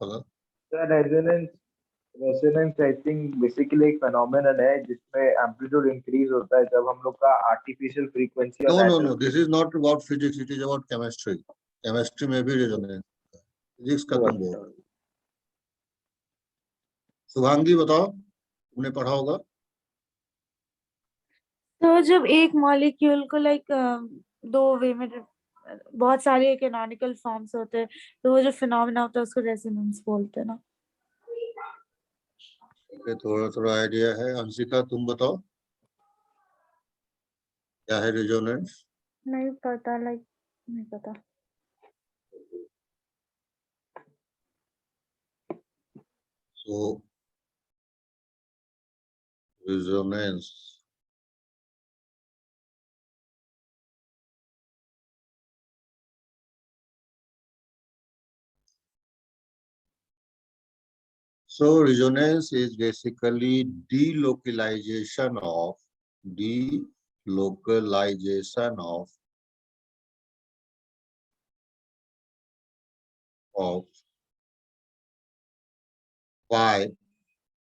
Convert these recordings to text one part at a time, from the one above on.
पता? Resonance I think basically एक phenomenon है जिसमें एम्पलीट्यूड इंक्रीज होता है जब हम लोग का artificial frequency no, this is not about physics, it is about chemistry. Chemistry में भी रेजोनेंस, फिजिक्स का तुम बोल। शुभांगी बताओ, तुमने पढ़ा होगा। तो जब एक मॉलिक्यूल को लाइक दो वे में बहुत सारे कैनोनिकल फॉर्म्स होते हैं तो वो जो फिनोमेना होता है उसको रेजोनेंस बोलते हैं ना। थोड़ा थोड़ा आइडिया है। अंशिका तुम बताओ, क्या है रेजोनेंस? नहीं पता, लाइक नहीं पता। So resonance. So resonance is basically delocalization of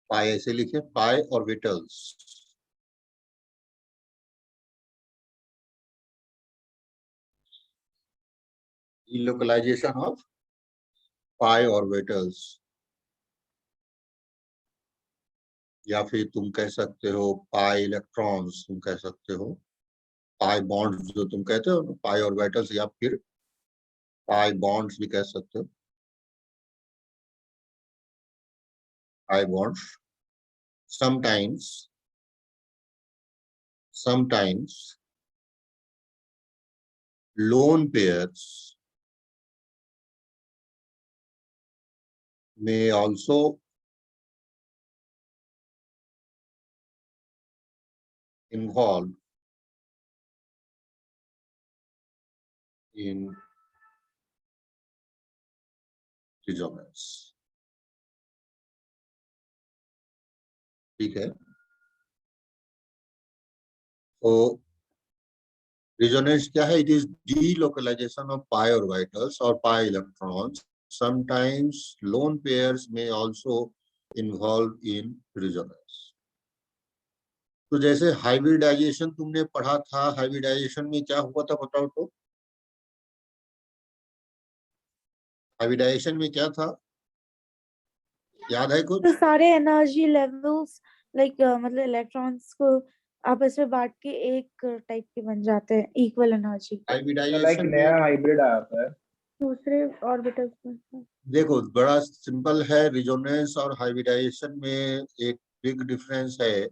pi ऐसे लिखे, pi orbitals. Delocalization of pi orbitals, या फिर तुम कह सकते हो पाई इलेक्ट्रॉन्स, तुम कह सकते हो पाई बॉन्ड्स जो तुम कहते हो, पाई ऑर्बिटल्स, या फिर पाई बॉन्ड्स भी कह सकते हो, pi bonds. sometimes lone pairs may also involve in resonance. ठीक है। तो resonance क्या है? It is delocalization of pi orbitals or pi electrons. Sometimes lone pairs may also involve in resonance. तो जैसे हाइब्रिडाइजेशन तुमने पढ़ा था, हाइब्रिडाइजेशन में क्या हुआ था बताओ तो? हाइब्रिडाइजेशन में क्या था, याद है कुछ? तो सारे एनर्जी लेवल्स लाइक मतलब इलेक्ट्रॉन्स को आपस में बांट के एक टाइप के बन जाते हैं, इक्वल एनर्जी। हाइब्रिडाइजेशन नया हाइब्रिड आता है दूसरे ऑर्बिटल्स में। देखो बड़ा सिंपल है, रिजोनेंस और हाइब्रिडाइजेशन में एक बिग डिफरेंस है।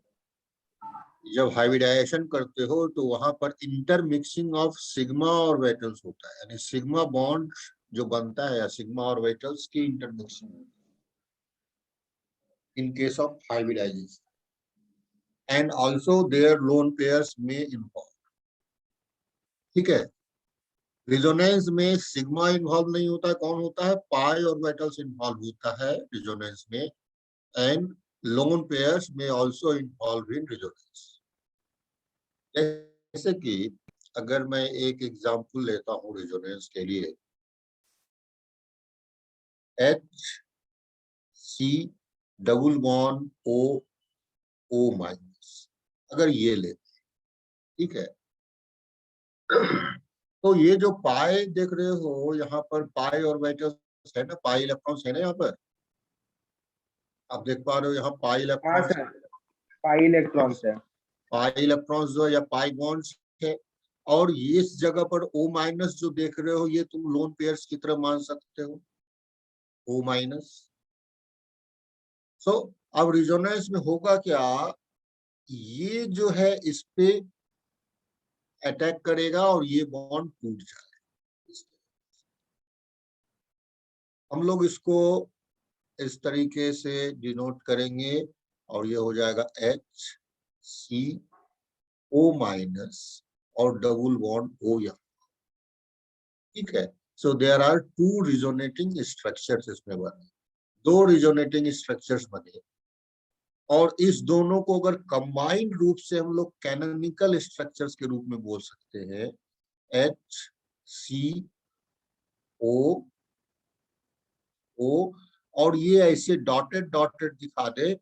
जब हाइब्रिडाइजेशन करते हो तो वहां पर इंटरमिक्सिंग ऑफ सिग्मा ऑर्बिटल्स होता है, यानी सिग्मा बॉन्ड जो बनता है या सिग्मा ऑर्बिटल्स की intermixing in case of hybridisation, and also their lone pairs में इन्वॉल्व। ठीक है। रिजोनेंस में सिग्मा इन्वॉल्व नहीं होता है, कौन होता है? पाई ऑर्बिटल्स इन्वॉल्व होता है रिजोनेंस में, एंड लोन पेयर्स में आल्सो इन्वॉल्व इन रिजोनेंस। जैसे कि अगर मैं एक एग्जांपल लेता हूं रिजोनेंस के लिए, HC double bond O minus, अगर ये लेते, ठीक है, तो ये जो पाई देख रहे हो यहाँ पर, पाई ऑर्बिटल्स है ना, पाई इलेक्ट्रॉन्स है ना यहाँ पर, आप देख पा रहे हो यहाँ पाई इलेक्ट्रॉन्स, पाई इलेक्ट्रॉन्स है, पाई इलेक्ट्रॉन्स जो या पाई बॉन्ड्स है, और ये इस जगह पर O माइनस जो देख रहे हो ये तुम लोन पेयर्स की तरह मान सकते हो, O माइनस। सो अब रिजोनेंस में होगा क्या, ये जो है इस पे अटैक करेगा और ये बॉन्ड टूट जाएगा। हम लोग इसको इस तरीके से डिनोट करेंगे और ये हो जाएगा HCO माइनस और डबल बॉन्ड O यहाँ। ठीक है। So there are two resonating structures इसमें बने, दो रिजोनेटिंग स्ट्रक्चर्स बने, और इस दोनों को अगर कंबाइंड रूप से हम लोग कैनोनिकल स्ट्रक्चर्स के रूप में बोल सकते हैं, HCO और ये ऐसे डॉटेड डॉटेड दिखा दे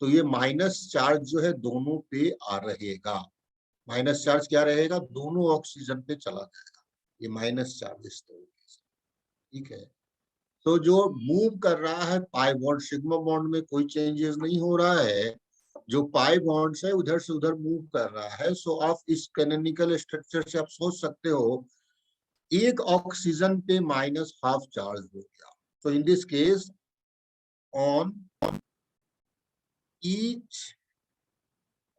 तो ये माइनस चार्ज जो है दोनों पे आ रहेगा। माइनस चार्ज क्या रहेगा, दोनों ऑक्सीजन पे चला जाएगा, ये माइनस चार्ज इस तरीके से। ठीक है, तो जो मूव कर रहा है पाई बॉन्ड, सिग्मा बॉन्ड में कोई चेंजेस नहीं हो रहा है, जो पाई बॉन्ड्स है उधर से उधर मूव कर रहा है। सो आप इस कैनोनिकल स्ट्रक्चर से आप सोच सकते हो एक ऑक्सीजन पे माइनस हाफ चार्ज हो गया। तो in this case on each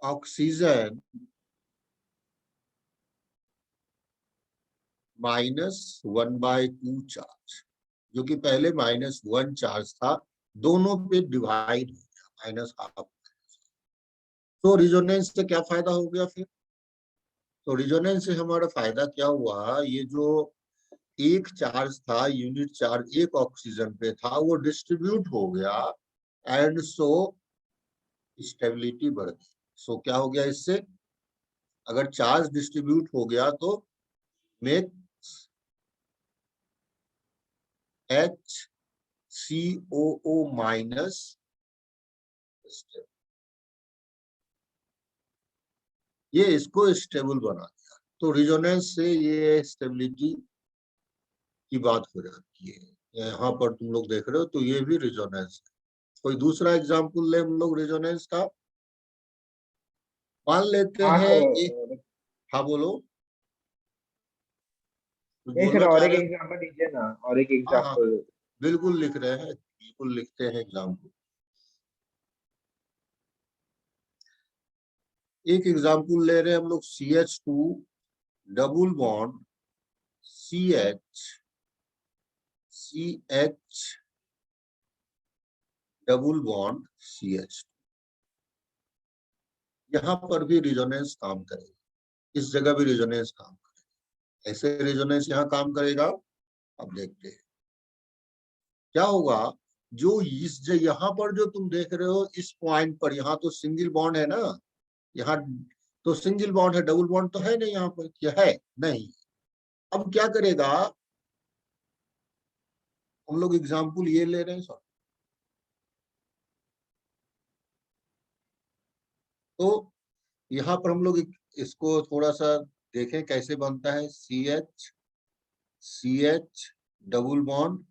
oxygen -1/2 charge, जो कि पहले -1 चार्ज था, दोनों पे डिवाइड हो गया माइनस हाफ। तो रिजोनेंस से क्या फायदा हो गया फिर, तो रिजोनेंस से हमारा फायदा क्या हुआ, ये जो एक चार्ज था, यूनिट चार्ज एक ऑक्सीजन पे था, वो डिस्ट्रीब्यूट हो गया एंड सो स्टेबिलिटी बढ़ गई। सो क्या हो गया इससे, अगर चार्ज डिस्ट्रीब्यूट हो गया तो मेक HCOO माइनस, ये इसको स्टेबल बना दिया। तो रिजोनेंस से ये स्टेबिलिटी की बात हो जाती है। यहाँ पर तुम लोग देख रहे हो, तो ये भी रिजोनेंस है। कोई दूसरा एग्जांपल ले हम लोग रिजोनेंस का, मान लेते हाँ हैं एक, सर, हाँ बोलो, कुछ नहीं सर, बोलना और चाह एक रहे हो? एग्जांपल दीजिए ना, और एक हाँ हाँ, एग्जांपल। बिल्कुल लिख रहे हैं, बिल्कुल लिखते हैं एग्जाम्पल। एक एग्जाम्पल ले रहे हैं हम लोग, CH2 double bond CH double bond CH। यहाँ पर भी रिजोनेंस काम करेगा, इस जगह भी रिजोनेंस काम करेगा। ऐसे रिजोनेंस यहाँ काम करेगा। अब देखते हैं क्या होगा। जो इस यहाँ पर जो तुम देख रहे हो इस पॉइंट पर, यहाँ तो सिंगल बॉन्ड है ना, यहाँ तो सिंगल बॉन्ड है, डबल बॉन्ड तो है नहीं, यहाँ पर क्या है, नहीं। अब क्या करेगा, हम लोग एग्जाम्पल ये ले रहे हैं सर, तो यहाँ पर हम लोग इसको थोड़ा सा देखें कैसे बनता है। CH double bond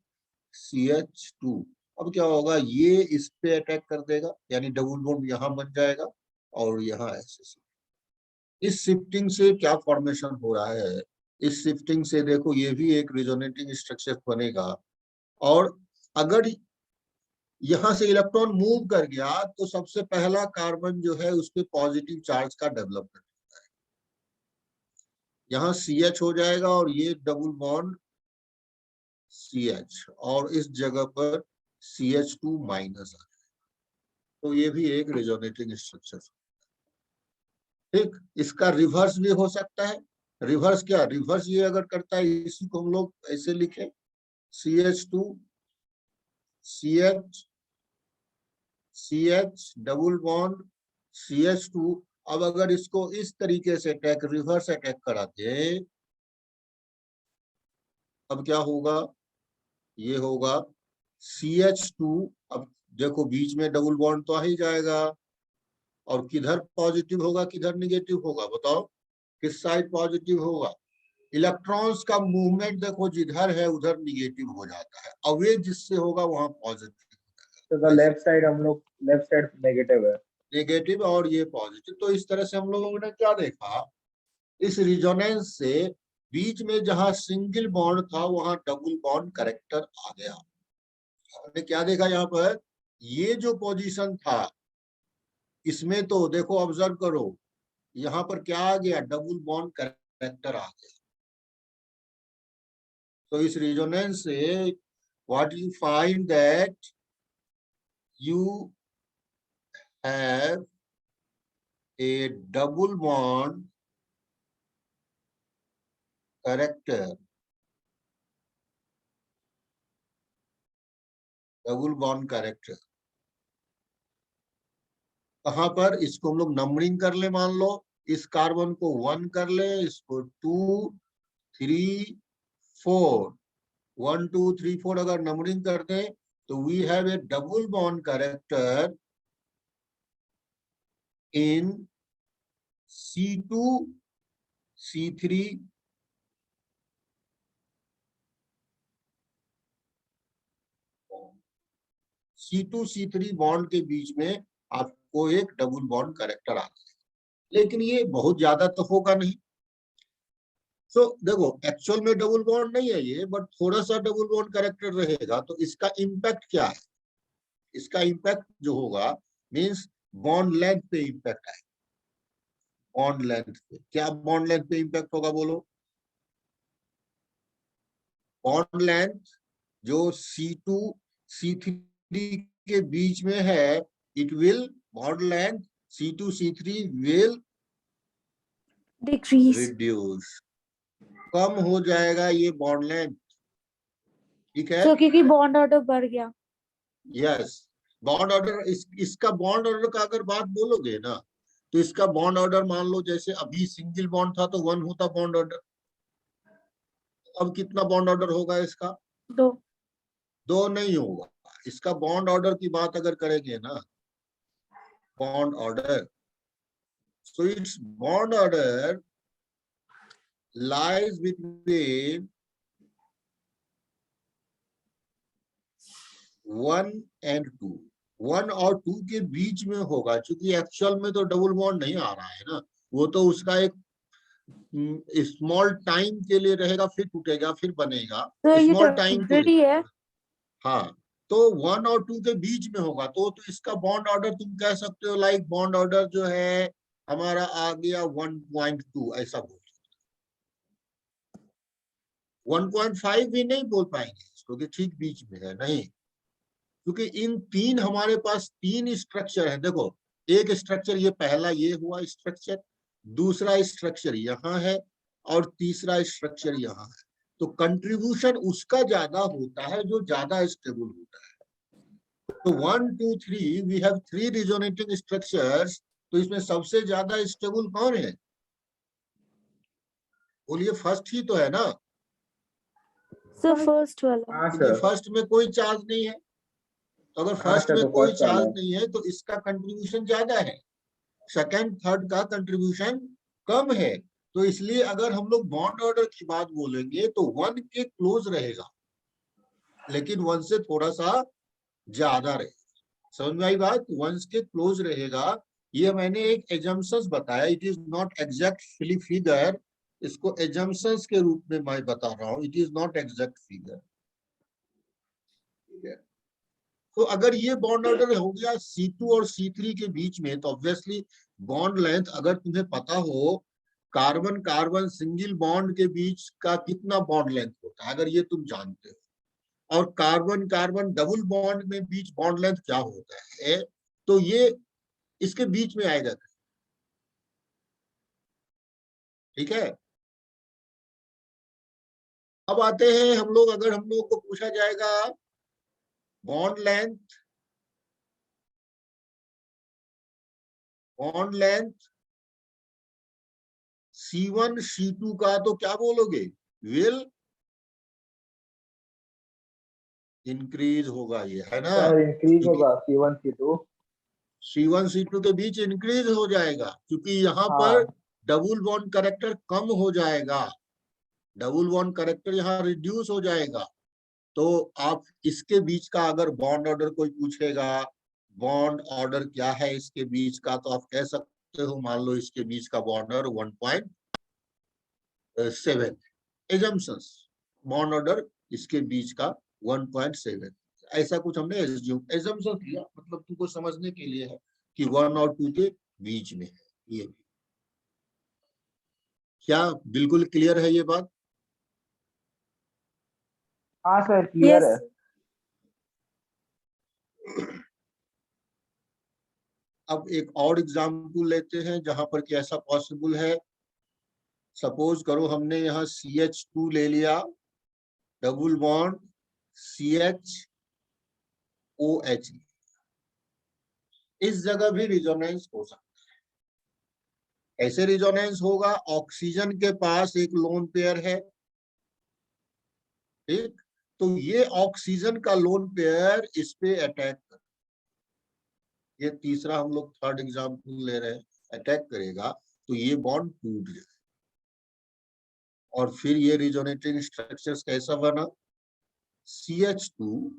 CH2। अब क्या होगा, ये इस पे अटैक कर देगा, यानी डबल बॉन्ड यहाँ बन जाएगा और यहाँ ऐसे। इस शिफ्टिंग से क्या फॉर्मेशन हो रहा है, इस शिफ्टिंग से देखो ये भी एक रिजोनेटिंग स्ट्रक्चर बनेगा। और अगर यहाँ से इलेक्ट्रॉन मूव कर गया तो सबसे पहला कार्बन जो है उस पे पॉजिटिव चार्ज का डेवलपमेंट होता है, यहाँ CH हो जाएगा और ये डबल बॉन्ड CH, और इस जगह पर CH2 माइनस आ जाएगा। तो ये भी एक रिजोनेटिंग स्ट्रक्चर। ठीक, इसका रिवर्स भी हो सकता है। रिवर्स क्या, रिवर्स ये अगर करता है, इसी को हम लोग ऐसे लिखें, CH2 CH double bond CH2। अब अगर इसको इस तरीके से अटैक, रिवर्स अटैक कराते, अब क्या होगा, ये होगा CH2। अब देखो बीच में डबल बॉन्ड तो आ ही जाएगा, और किधर पॉजिटिव होगा किधर निगेटिव होगा, बताओ किस साइड पॉजिटिव होगा। इलेक्ट्रॉन्स का मूवमेंट देखो जिधर है उधर निगेटिव हो जाता है, अवे जिससे होगा वहां पॉजिटिव, तो लेफ्ट साइड हम लोग, लेफ्ट साइड नेगेटिव है। नेगेटिव और ये पॉजिटिव। तो इस तरह से हम लोगों ने क्या देखा, इस रिजोनेंस से बीच में जहां सिंगल बॉन्ड था वहां डबल बॉन्ड करेक्टर आ गया। हमने क्या देखा यहाँ पर, ये जो पोजीशन था इसमें तो देखो ऑब्जर्व करो, यहाँ पर क्या आ गया, डबल बॉन्ड करेक्टर आ गया। तो इस रिजोनेंस से what you find that you have a double bond character, double bond character। कहाँ पर, इसको हम लोग नंबरिंग कर ले, मान लो इस कार्बन को 1 कर ले, इसको 2 3 4, 1 2 3 4 अगर नंबरिंग कर दे तो we have a double bond character in C2 C3 C2 C3 bond के बीच में आपको एक डबल बॉन्ड कैरेक्टर आता है, लेकिन ये बहुत ज्यादा तो होगा नहीं। तो देखो एक्चुअल में डबल बॉन्ड नहीं है ये, बट थोड़ा सा डबल बॉन्ड कैरेक्टर रहेगा। तो इसका इम्पैक्ट क्या है? इसका इम्पैक्ट जो होगा मींस बॉन्ड लेंथ पे इम्पैक्ट है। बॉन्ड लेंथ पे क्या, बॉन्ड लेंथ पे इम्पैक्ट होगा बोलो? बॉन्ड लेंथ जो C2 C3 के बीच में है, it will bond length C2 C3 will decrease. Reduce, कम हो जाएगा ये बॉन्ड लेंथ। ठीक है, तो क्योंकि बॉन्ड ऑर्डर बढ़ गया। यस बॉन्ड ऑर्डर, इसका बॉन्ड ऑर्डर का अगर बात बोलोगे ना, तो इसका बॉन्ड ऑर्डर मान लो जैसे अभी सिंगल बॉन्ड था तो 1 होता बॉन्ड ऑर्डर, अब कितना बॉन्ड ऑर्डर होगा इसका? 2। 2 नहीं होगा। इसका बॉन्ड ऑर्डर की बात अगर करेंगे ना, bond order, so its bond order lies between 1 and 2, 1 और 2 के बीच में होगा, क्योंकि एक्चुअल में तो डबल बॉन्ड नहीं आ रहा है ना, वो तो उसका एक स्मॉल टाइम के लिए रहेगा, फिर टूटेगा फिर बनेगा, तो ये स्मॉल टाइम के टेम्परेरी लिए। है। हाँ, तो 1 और 2 के बीच में होगा, तो इसका बॉन्ड ऑर्डर तुम कह सकते हो लाइक बॉन्ड ऑर्डर जो है हमारा आ गया 1.2, ऐसा बोल। 1.5 भी नहीं बोल पाएंगे इसको कि ठीक बीच में है, नहीं, क्योंकि इन तीन हमारे पास 3 स्ट्रक्चर है। देखो एक स्ट्रक्चर ये पहला ये हुआ स्ट्रक्चर, दूसरा स्ट्रक्चर यहाँ है और तीसरा स्ट्रक्चर यहाँ है। तो कंट्रीब्यूशन उसका ज्यादा होता है जो ज्यादा स्टेबल होता है। तो 1 2 3 वी हैव 3 रिजोनेटिंग स्ट्रक्चर्स। तो इसमें सबसे ज्यादा स्टेबल कौन है? बोलिए, फर्स्ट ही तो है ना। सर फर्स्ट वाला। हाँ क्योंकि सर, फर्स्ट में कोई चार्ज नहीं है, तो अगर हाँ फर्स्ट सर, में तो कोई फर्स्ट वाला चार्ज है। नहीं है तो इसका कंट्रीब्यूशन ज्यादा है, सेकंड थर्ड का कंट्रीब्यूशन कम है। तो इसलिए अगर हम लोग बॉन्ड ऑर्डर की बात बोलेंगे तो 1 के क्लोज रहेगा, लेकिन 1 से थोड़ा सा ज्यादा रहेगा। समझ में आई बात? 1 के क्लोज रहेगा। ये मैंने एक एजम्पशंस बताया, it is not exact figure, इसको एजम्पशंस के रूप में मैं बता रहा हूँ, it is not exact figure. ठीक है, तो अगर ये बॉन्ड ऑर्डर हो गया C2 और C3 के बीच में, तो ऑब्वियसली बॉन्ड लेंथ अगर तुम्हें पता हो कार्बन कार्बन सिंगल बॉन्ड के बीच का कितना बॉन्ड लेंथ होता है, अगर ये तुम जानते हो, और कार्बन कार्बन डबल बॉन्ड में बीच बॉन्ड लेंथ क्या होता है, तो ये इसके बीच में आएगा। ठीक है, अब आते हैं हम लोग, अगर हम लोग को पूछा जाएगा bond length, bond length C1 C2 का, तो क्या बोलोगे? विल इंक्रीज होगा, ये है ना। सर इंक्रीज क्योंकि होगा C1 C2। C1 C2 के बीच इंक्रीज हो जाएगा, क्योंकि यहाँ पर हाँ डबल बॉन्ड कैरेक्टर कम हो जाएगा, डबल बॉन्ड कैरेक्टर यहाँ रिड्यूस हो जाएगा। तो आप इसके बीच का अगर बॉन्ड ऑर्डर कोई पूछेगा, बॉन्ड ऑर्डर क्या है इसके बीच का, तो आप कह सकते हो मान लो इसके बीच का bond order 1.7, assumptions, bond order इसके बीच का 1.7, ऐसा कुछ हमने एजम्पशन किया, मतलब तुमको समझने के लिए है कि 1 और 2 के बीच में है ये। क्या बिल्कुल क्लियर है ये बात? हाँ सर, क्लियर यस। है। अब एक और एग्जाम्पल लेते हैं जहां पर कि ऐसा पॉसिबल है। सपोज करो हमने यहाँ CH2 ले लिया, डबल बॉन्ड CHOH, इस जगह भी रिजोनेंस हो सकता है। ऐसे रिजोनेंस होगा, ऑक्सीजन के पास एक लोन पेयर है, ठीक, तो ये ऑक्सीजन का लोन पेयर इस पे अटैक कर, ये तीसरा हम लोग थर्ड एग्जांपल ले रहे हैं, अटैक करेगा तो ये बॉन्ड टूट जाए और फिर ये रिजोनेटिंग स्ट्रक्चर्स कैसा बना, CH2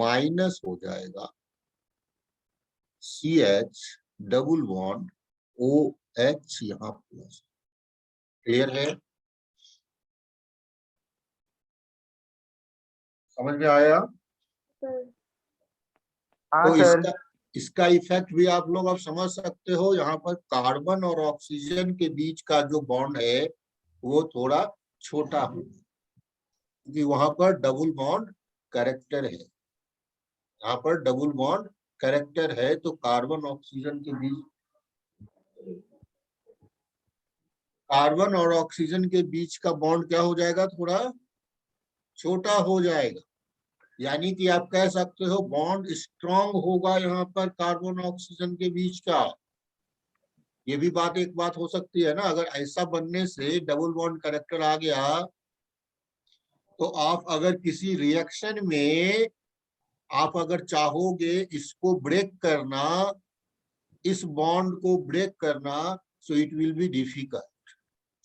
माइनस हो जाएगा CH डबल बॉन्ड OH यहाँ प्लस। क्लियर है, समझ में आया? हाँ तो सर। इसका इफेक्ट भी आप लोग अब समझ सकते हो। यहाँ पर कार्बन और ऑक्सीजन के बीच का जो बॉन्ड है वो थोड़ा छोटा होगा क्योंकि वहां पर डबल बॉन्ड कैरेक्टर है, यहाँ पर डबल बॉन्ड कैरेक्टर है तो कार्बन ऑक्सीजन के बीच, कार्बन और ऑक्सीजन के बीच का बॉन्ड क्या हो जाएगा, थोड़ा छोटा हो जाएगा। यानी कि आप कह सकते हो बॉन्ड स्ट्रांग होगा यहाँ पर कार्बन ऑक्सीजन के बीच का। ये भी बात एक बात हो सकती है ना, अगर ऐसा बनने से डबल बॉन्ड कैरेक्टर आ गया तो आप अगर किसी रिएक्शन में आप अगर चाहोगे इसको ब्रेक करना, इस बॉन्ड को ब्रेक करना, so it will be difficult.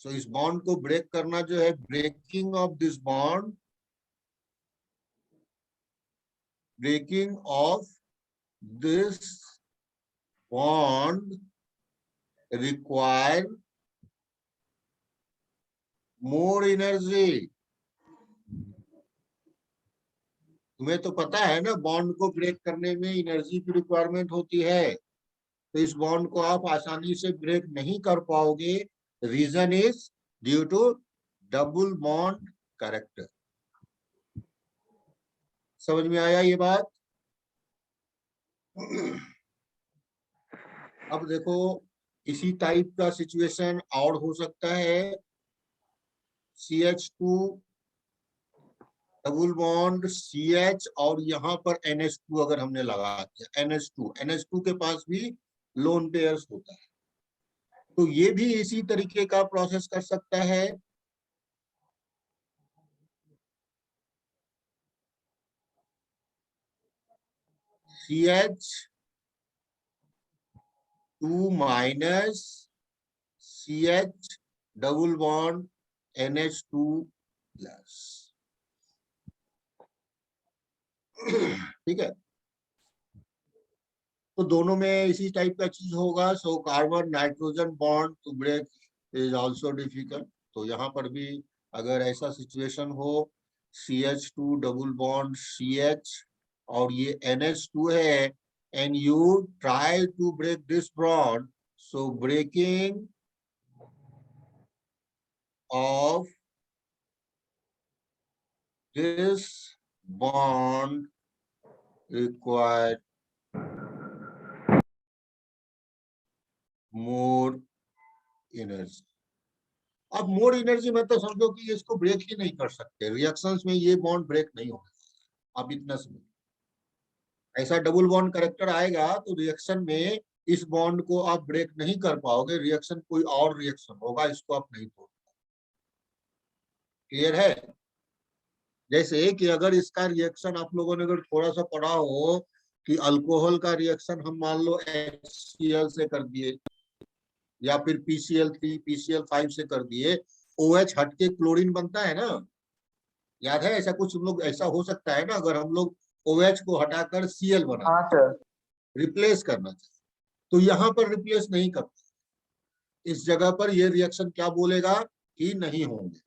So इस बॉन्ड को ब्रेक करना जो है, breaking of this bond, breaking of this bond require more energy। तुम्हें तो पता है ना बॉन्ड को ब्रेक करने में एनर्जी की रिक्वायरमेंट होती है, तो इस बॉन्ड को आप आसानी से ब्रेक नहीं कर पाओगे। Reason is due to double bond character. समझ में आया ये बात? अब देखो इसी टाइप का सिचुएशन और हो सकता है, CH2 डबल बॉन्ड CH और यहाँ पर NH2 अगर हमने लगा दिया, NH2 के पास भी लोन पेयर्स होता है, तो ये भी इसी तरीके का प्रोसेस कर सकता है। CH2 minus CH double bond NH2 plus. ठीक है, तो दोनों में इसी टाइप का चीज होगा। So carbon nitrogen bond to break is also difficult. तो यहाँ पर भी अगर ऐसा सिचुएशन हो, CH2 डबल बॉन्ड CH और ये NH2 है and you try to break this bond, so breaking of this bond required more energy. अब मोर एनर्जी मतलब समझो कि इसको ब्रेक ही नहीं कर सकते, रिएक्शंस में ये बॉन्ड ब्रेक नहीं होगा। अब इतना समझो, ऐसा डबल बॉन्ड कैरेक्टर आएगा तो रिएक्शन में इस बॉन्ड को आप ब्रेक नहीं कर पाओगे, रिएक्शन कोई और रिएक्शन होगा, इसको आप नहीं तोड़। क्लियर है? जैसे कि अगर इसका रिएक्शन आप लोगों ने अगर थोड़ा सा पढ़ा हो कि अल्कोहल का रिएक्शन हम मान लो HCl से कर दिए या फिर PCl3 PCl5 से कर दिए, OH हट के क्लोरीन बनता है ना, याद है? ऐसा कुछ हम लोग, ऐसा हो सकता है ना अगर हम लोग OH को हटाकर Cl बना, हाँ सर। रिप्लेस करना चाहिए, तो यहाँ पर रिप्लेस नहीं करता, इस जगह पर ये रिएक्शन क्या बोलेगा कि नहीं होंगे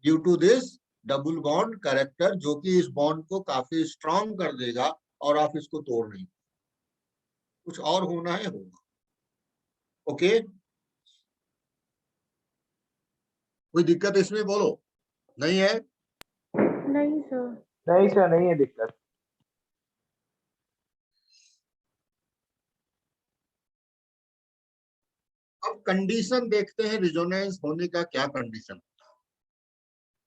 due to this double bond character, जो कि इस बॉन्ड को काफी स्ट्रांग कर देगा और आप इसको तोड़ नहीं, कुछ और होना है होगा। ओके, कोई दिक्कत इसमें बोलो, नहीं है? नहीं सर। नहीं सर, नहीं है दिक्कत। अब कंडीशन देखते हैं रिजोनेंस होने का क्या condition,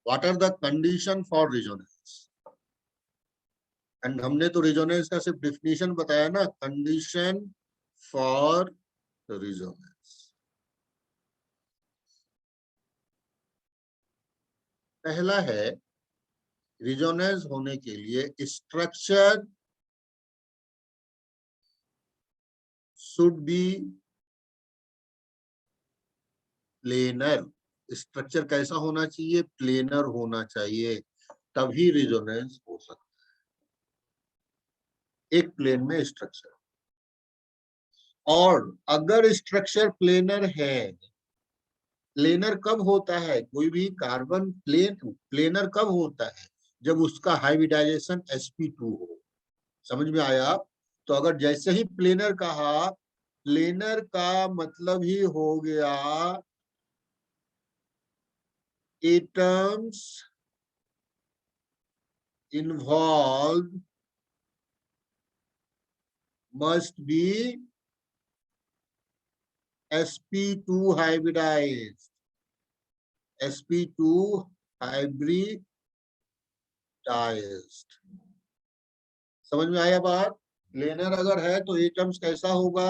what are the condition for resonance. And हमने तो रिजोनेंस का सिर्फ डिफिनीशन बताया ना, कंडीशन फॉर रिजोनेंस। पहला है रिजोनेंस होने के लिए structure should be planar. Structure कैसा होना चाहिए? प्लेनर होना चाहिए, तभी रिजोनेंस हो सकता है, एक प्लेन में स्ट्रक्चर। और अगर स्ट्रक्चर प्लेनर है, प्लेनर कब होता है? कोई भी कार्बन प्लेनर कब होता है? जब उसका हाइब्रिडाइजेशन sp2 हो। समझ में आया? तो अगर जैसे ही प्लेनर कहा, प्लेनर का मतलब ही हो गया atoms involved must be sp2 hybridized, sp2 hybridized। समझ में आया बात? प्लेनर अगर है तो एटम्स कैसा होगा?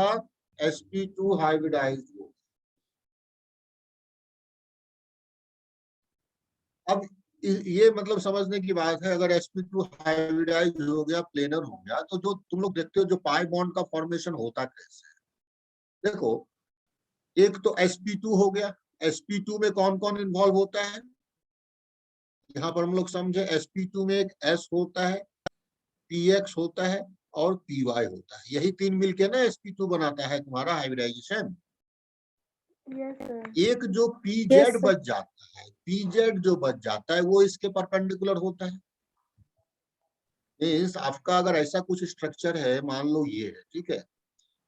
sp2 हाइब्रिडाइज्ड होगा। अब ये मतलब समझने की बात है, अगर sp2 हाइब्रिडाइज हो गया, प्लेनर हो गया, तो जो तुम लोग देखते हो जो पाई बॉन्ड का फॉर्मेशन होता कैसे है, देखो एक तो sp2 हो गया, sp2 में कौन कौन इन्वॉल्व होता है? यहाँ पर हम लोग समझे sp2 में एक s होता है, px होता है और py होता है। यही तीन मिलके ना sp2 बनाता है तुम्हारा हाइब्रिडाइजेशन। Yes sir. एक जो pz Yes, sir. बच जाता है, pz जो बच जाता है वो इसके परपेंडिकुलर होता है। मीन्स आपका अगर ऐसा कुछ स्ट्रक्चर है, मान लो ये है, ठीक है,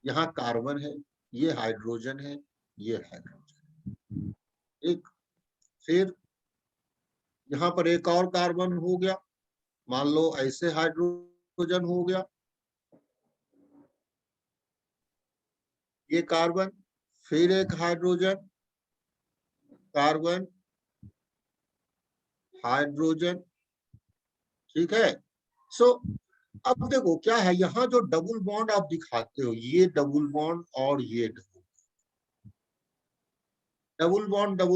यहाँ कार्बन है, ये हाइड्रोजन है, ये हाइड्रोजन, एक फिर यहाँ पर एक और कार्बन हो गया, मान लो ऐसे हाइड्रोजन हो गया, ये कार्बन, फिर एक हाइड्रोजन, कार्बन, हाइड्रोजन, ठीक है। सो अब देखो क्या है, यहाँ जो डबल बॉन्ड आप दिखाते हो, ये डबल बॉन्ड और ये डबल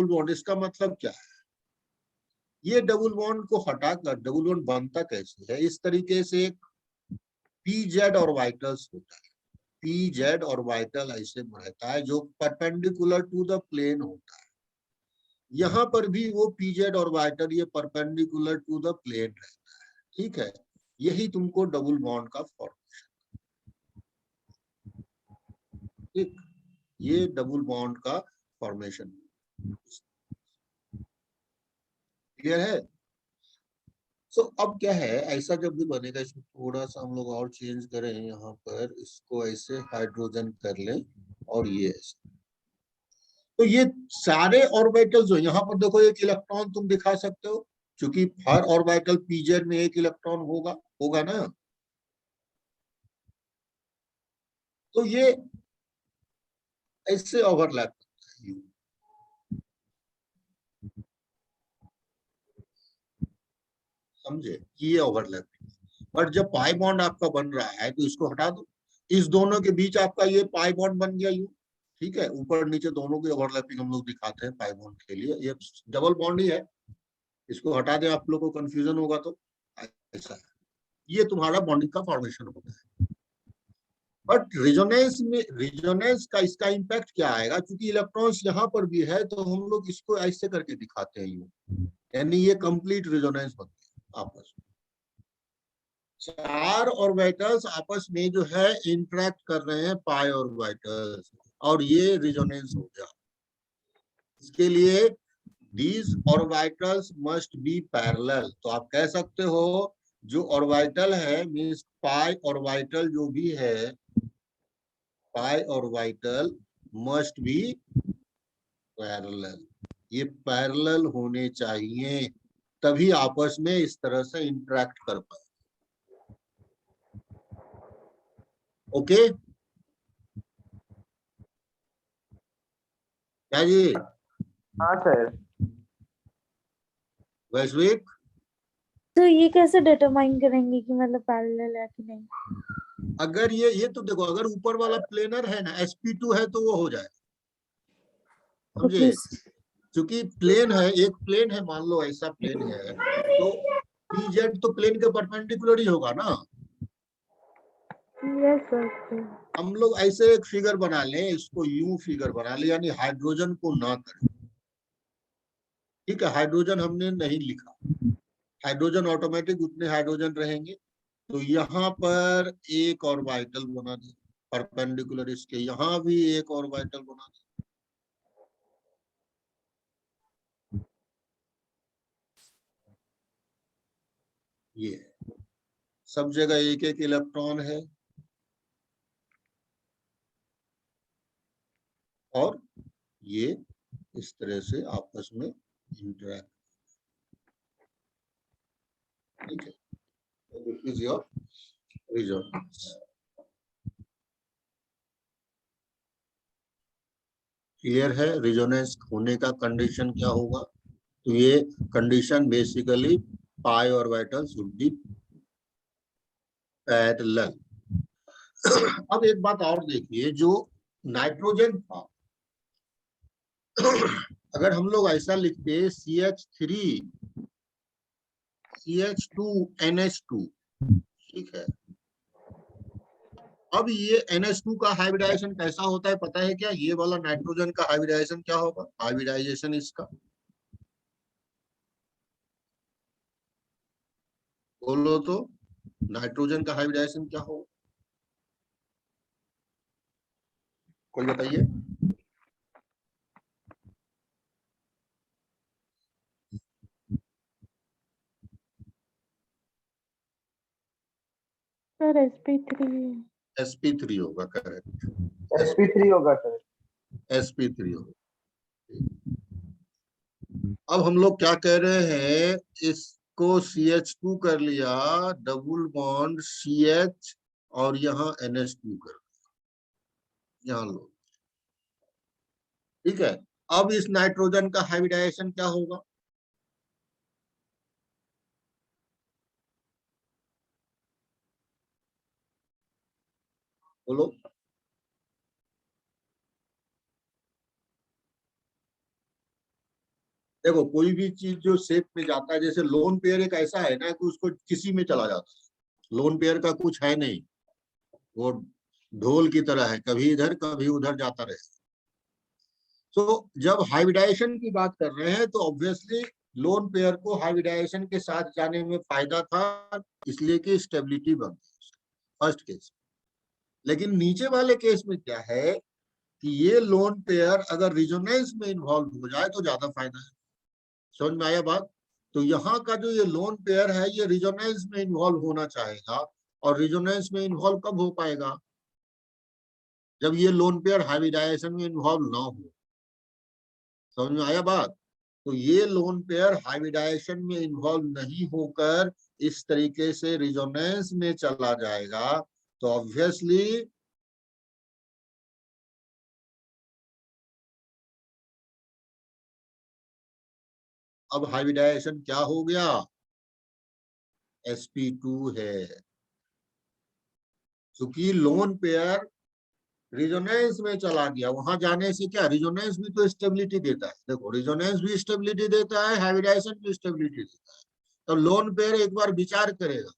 बॉन्ड, इसका मतलब क्या है? ये डबल बॉन्ड को हटाकर डबल बॉन्ड बनता कैसे है? इस तरीके से एक pz ऑर्बिटल्स होता है, pz ऑर्बिटल ऐसे रहता है जो परपेंडिकुलर टू द प्लेन होता है। यहाँ पर भी वो pz ऑर्बिटल ये परपेंडिकुलर टू द प्लेन रहता है, ठीक है। यही तुमको डबल बॉन्ड का फॉर्मेशन, ठीक, ये डबल बॉन्ड का फॉर्मेशन। क्लियर है? सो अब क्या है, ऐसा जब भी बनेगा, इसमें थोड़ा सा हम लोग और चेंज करें, यहाँ पर इसको ऐसे हाइड्रोजन कर लें और ये ऐसे। तो ये सारे ऑर्बिटल जो यहाँ पर देखो, एक इलेक्ट्रॉन तुम दिखा सकते हो, क्योंकि हर ऑर्बिटल pz में एक इलेक्ट्रॉन होगा ना। तो ये ऐसे ओवरलैप करता है, समझे? ये ओवरलैप। बट जब पाई बॉन्ड आपका बन रहा है तो इसको हटा दो, इस दोनों के बीच आपका ये पाई बॉन्ड बन गया यू, ठीक है। ऊपर नीचे दोनों की ओवरलैपिंग हम लोग दिखाते हैं पाई बॉन्ड के लिए, ये डबल बॉन्ड ही है। इसको हटा दें, आप लोग को कंफ्यूजन होगा तो ऐसा है, ये तुम्हारा बॉन्डिंग का फॉर्मेशन होता है। बट रिजोनेंस का इसका इम्पैक्ट क्या आएगा? क्योंकि इलेक्ट्रॉन्स यहाँ पर भी है तो हम लोग इसको ऐसे करके दिखाते हैं यू, यानी ये कंप्लीट रिजोनेंस बनती है आपस में। चार ऑर्बिटल्स आपस में जो है इंटरेक्ट कर रहे हैं, पाई ऑर्बिटल्स, और ये रिजोनेंस हो गया। इसके लिए these orbitals must be parallel। तो आप कह सकते हो जो ऑर्बिटल है, मींस पाई ऑर्बिटल जो भी है, पाई ऑर्बिटल मस्ट बी पैरेलल। ये पैरेलल होने चाहिए, तभी आपस में इस तरह से इंटरेक्ट कर पाए। ओके क्या जी? हाँ सर। वैश्विक, तो ये कैसे डिटरमाइन करेंगे कि मतलब पैरेलल है कि नहीं? अगर ये तो देखो, अगर ऊपर वाला प्लेनर है ना, sp2 है तो वो हो जाए, समझे? ओके। क्योंकि प्लेन है, एक प्लेन है, मान लो ऐसा प्लेन है, तो pz तो प्लेन के परपेंडिकुलर ही होगा ना। Yes sir. हम लोग ऐसे एक फिगर बना लें, इसको यू फिगर बना लें, यानी हाइड्रोजन को ना करें। ठीक है, हाइड्रोजन हमने नहीं लिखा, हाइड्रोजन ऑटोमेटिक उतने हाइड्रोजन रहेंगे। तो यहाँ पर एक ऑर्बिटल बना दें परपेंडिकुलर इसके, यहाँ भी एक ऑर्बिटल बना दें। ये सब जगह एक एक इलेक्ट्रॉन है और ये इस तरह से आपस में इंटरैक्ट। ठीक है, this is your resonance. Clear है? रेजोनेंस होने का कंडीशन क्या होगा? तो ये condition basically pi orbital should be parallel. अब एक बात और देखिए, जो नाइट्रोजन था, अगर हम लोग ऐसा लिखते CH3 CH2 NH2, ठीक है। अब ये NH2 का हाइब्रिडाइजेशन कैसा होता है पता है क्या? ये वाला नाइट्रोजन का हाइब्रिडाइजेशन क्या होगा? हाइब्रिडाइजेशन इसका बोलो तो, नाइट्रोजन का हाइब्रिडाइजेशन क्या होगा? कोई बताइए। Sir sp3। sp3 होगा, करेक्ट। sp3 होगा सर। sp3 होगा। अब हम लोग क्या कह रहे हैं, इसको CH2 कर लिया, डबल बॉन्ड CH और यहाँ NH2 कर लिया, यहाँ लो। ठीक है, अब इस नाइट्रोजन का हाइब्रिडाइजेशन क्या होगा? बोलो। देखो, कोई भी चीज जो शेप में जाता है, जैसे लोन पेयर एक ऐसा है ना कि उसको किसी में चला जाता है, लोन पेयर का कुछ है नहीं, वो ढोल की तरह है, कभी इधर कभी उधर जाता रहे। तो जब हाइब्रिडाइजेशन की बात कर रहे हैं तो ऑब्वियसली लोन पेयर को हाइब्रिडाइजेशन के साथ जाने में फायदा था, इसलिए कि स्टेबिलिटी बन गई फर्स्ट केस। लेकिन नीचे वाले केस में क्या है कि ये लोन पेयर अगर रिजोनेंस में इन्वॉल्व हो जाए तो ज्यादा फायदा है। समझ में आया बात? तो यहाँ का जो ये लोन पेयर है, ये रिजोनेंस में इन्वॉल्व होना चाहेगा, और रिजोनेंस में इन्वॉल्व कब हो पाएगा? जब ये लोन पेयर हाइब्रिडाइजेशन में इन्वॉल्व ना हो। समझ में आया बात? तो ये लोन पेयर हाइब्रिडाइजेशन में इन्वॉल्व नहीं होकर इस तरीके से रिजोनेंस में चला जाएगा, तो ऑब्वियसली अब हाइब्रिडाइजेशन क्या हो गया? sp2 है, क्योंकि लोन पेयर रिजोनेंस में चला गया। वहां जाने से क्या, रिजोनेंस भी तो स्टेबिलिटी देता है। देखो, रिजोनेंस भी स्टेबिलिटी देता है, हाइब्रिडाइजेशन भी स्टेबिलिटी देता है। तो लोन पेयर एक बार विचार करेगा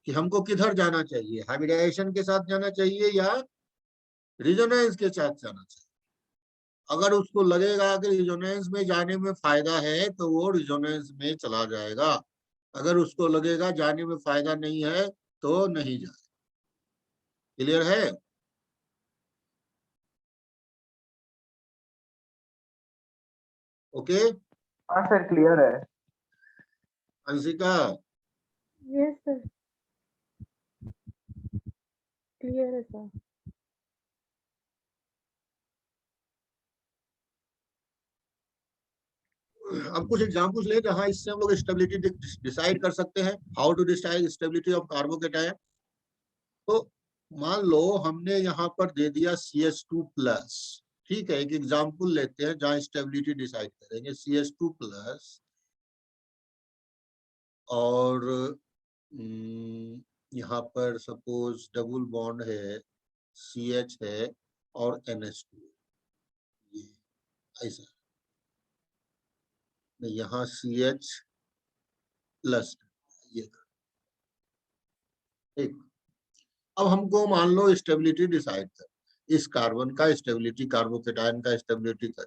कि हमको किधर जाना चाहिए, हाइब्रिडाइजेशन के साथ जाना चाहिए या रिजोनेंस के साथ जाना चाहिए। अगर उसको लगेगा कि रिजोनेंस में जाने में फायदा है तो वो रिजोनेंस में चला जाएगा, अगर उसको लगेगा जाने में फायदा नहीं है तो नहीं जाए। क्लियर है? ओके हाँ सर क्लियर है। अंशिका? यस सर, क्लियर है सर। अब कुछ एग्जांपल्स ले जहां इससे हम लोग स्टेबिलिटी डिसाइड कर सकते हैं, how to decide stability of carbocation. तो मान लो हमने यहाँ पर दे दिया CH2+। ठीक है, एक एग्जांपल लेते हैं जहां स्टेबिलिटी डिसाइड करेंगे। CH2+ और यहाँ पर सपोज डबल बॉन्ड है, CH है और NH2, ये ऐसा। यहाँ CH+, ये ठीक। अब हमको मान लो स्टेबिलिटी डिसाइड कर, इस कार्बन का स्टेबिलिटी, कार्बोकेटायन का स्टेबिलिटी कर,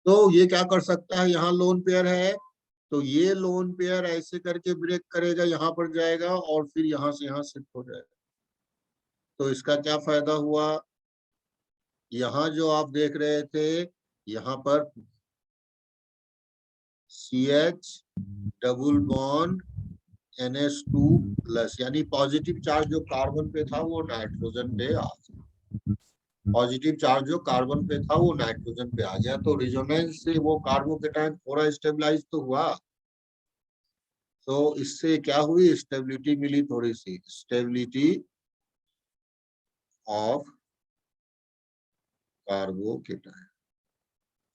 तो ये क्या कर सकता है, यहाँ लोन पेयर है तो ये लोन पेयर ऐसे करके ब्रेक करेगा, यहाँ पर जाएगा और फिर यहाँ से यहाँ शिफ्ट हो जाएगा। तो इसका क्या फायदा हुआ, यहाँ जो आप देख रहे थे यहाँ पर CH double bond NH2 plus, यानी पॉजिटिव चार्ज जो कार्बन पे था वो नाइट्रोजन पे आ गया, पॉजिटिव चार्ज जो कार्बन पे था वो नाइट्रोजन पे आ गया। तो रिजोनेंस से वो कार्बोकेटायन थोड़ा स्टेबलाइज तो हुआ, तो इससे क्या हुई, स्टेबिलिटी मिली थोड़ी सी, स्टेबिलिटी ऑफ कार्बोकेटायन,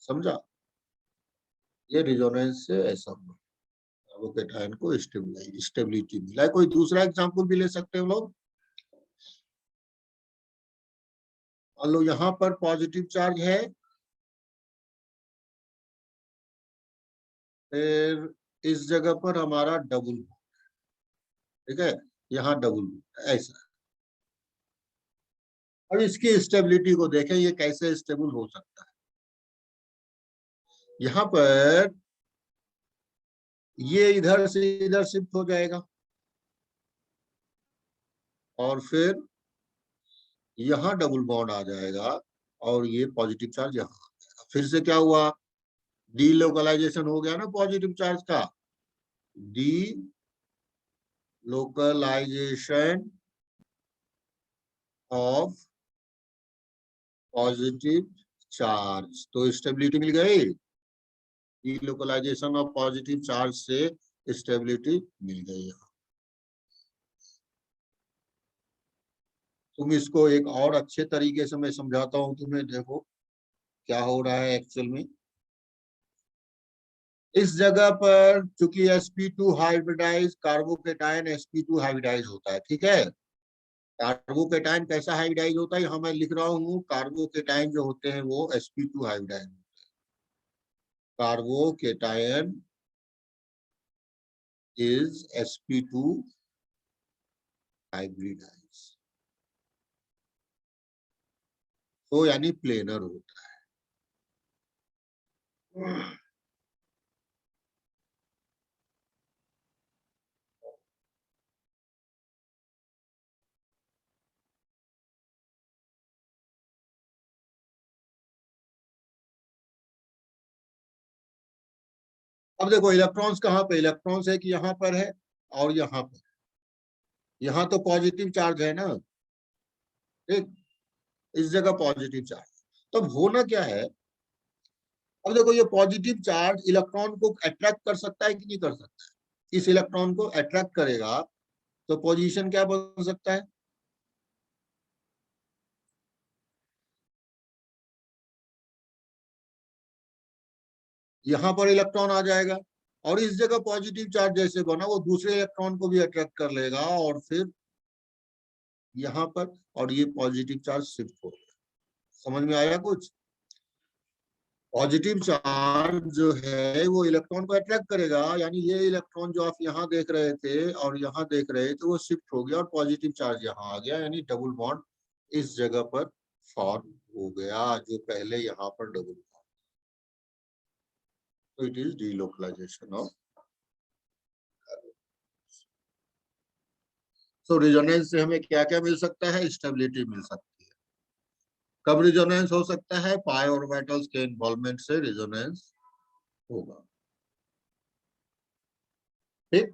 समझा, ये रिजोनेंस से ऐसा हुआ, कार्बोकेटायन को स्टेबिलिटी मिला है। कोई दूसरा एग्जांपल भी ले सकते हैं लोग, मान लो यहाँ पर पॉजिटिव चार्ज है, फिर इस जगह पर हमारा डबल, ठीक है, यहाँ डबल ऐसा। अब इसकी स्टेबिलिटी को देखें, ये कैसे स्टेबल हो सकता है। यहाँ पर ये इधर से इधर शिफ्ट हो जाएगा और फिर यहाँ डबल बॉन्ड आ जाएगा और ये पॉजिटिव चार्ज यहाँ आ जाएगा। फिर से क्या हुआ, डीलोकलाइजेशन हो गया ना पॉजिटिव चार्ज का, डीलोकलाइजेशन ऑफ पॉजिटिव चार्ज, तो स्टेबिलिटी मिल गई, डीलोकलाइजेशन ऑफ पॉजिटिव चार्ज से स्टेबिलिटी मिल गई। तुम इसको एक और अच्छे तरीके से मैं समझाता हूं तुम्हें, देखो क्या हो रहा है एक्चुअल में। इस जगह पर चूंकि sp2 hybridise, carbocation sp2 hybridise होता है, ठीक है, कार्बोकेटायन कैसा हाइब्रिडाइज होता है, यहाँ मैं लिख रहा हूँ, कार्बोकेटायन जो होते हैं वो sp2 hybridise, carbocation is sp2 hybridise, तो यानी प्लेनर होता है। अब देखो इलेक्ट्रॉन्स कहाँ पे, इलेक्ट्रॉन्स है कि यहाँ पर है और यहाँ पर, यहाँ तो पॉजिटिव चार्ज है ना, ठीक, इस जगह पॉजिटिव चार्ज, तब होना क्या है, अब देखो ये पॉजिटिव चार्ज इलेक्ट्रॉन को अट्रैक्ट कर सकता है कि नहीं कर सकता है, इस इलेक्ट्रॉन को अट्रैक्ट करेगा तो पोजीशन क्या बन सकता है, यहाँ पर इलेक्ट्रॉन आ जाएगा और इस जगह पॉजिटिव चार्ज जैसे बना वो दूसरे इलेक्ट्रॉन को भी अट्रैक्ट कर लेगा और फिर यहाँ पर, और ये पॉजिटिव चार्ज शिफ्ट हो गया। समझ में आया कुछ, पॉजिटिव चार्ज जो है वो इलेक्ट्रॉन को अट्रैक्ट करेगा, यानी ये इलेक्ट्रॉन जो आप यहाँ देख रहे थे और यहाँ देख रहे थे वो शिफ्ट हो गया और पॉजिटिव चार्ज यहाँ आ गया, यानी डबल बॉन्ड इस जगह पर फॉर्म हो गया जो पहले यहाँ पर डबल बॉन्ड, तो इट इज डीलोकलाइजेशन ऑफ। तो रिजोनेंस से हमें क्या क्या मिल सकता है, स्टेबिलिटी मिल सकती है। कब रिजोनेंस हो सकता है, पाई ऑर्बिटल्स के इन्वॉल्वमेंट से रिजोनेंस होगा, ठीक।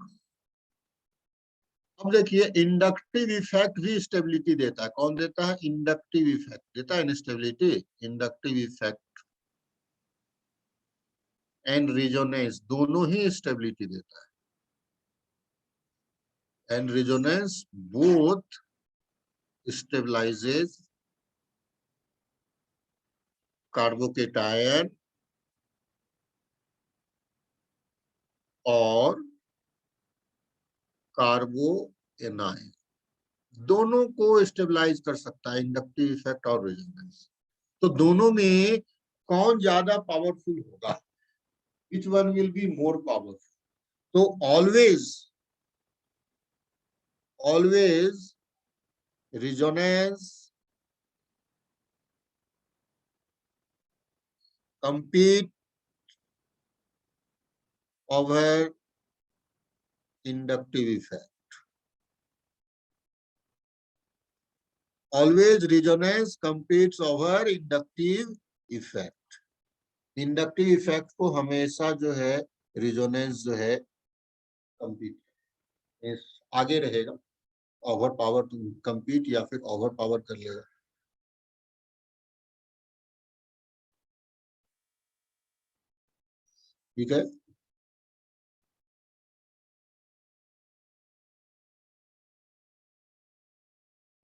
अब देखिए इंडक्टिव इफेक्ट भी स्टेबिलिटी देता है, कौन देता है, इंडक्टिव इफेक्ट देता है stability, inductive effect and resonance दोनों ही स्टेबिलिटी देता है, and resonance both stabilises carbocation और कार्बोएनायन, दोनों को स्टेबलाइज कर सकता है इंडक्टिव इफेक्ट और रेजोनेंस। तो दोनों में कौन ज्यादा पावरफुल होगा, which one will be more powerful, तो always resonance compete over inductive effect. Always resonance competes over inductive effect. Inductive effect को हमेशा जो है रेजोनेंस जो है कंपीट आगे रहेगा, ओवर पावर कंपीट या फिर ओवर पावर कर लेगा। ठीक है,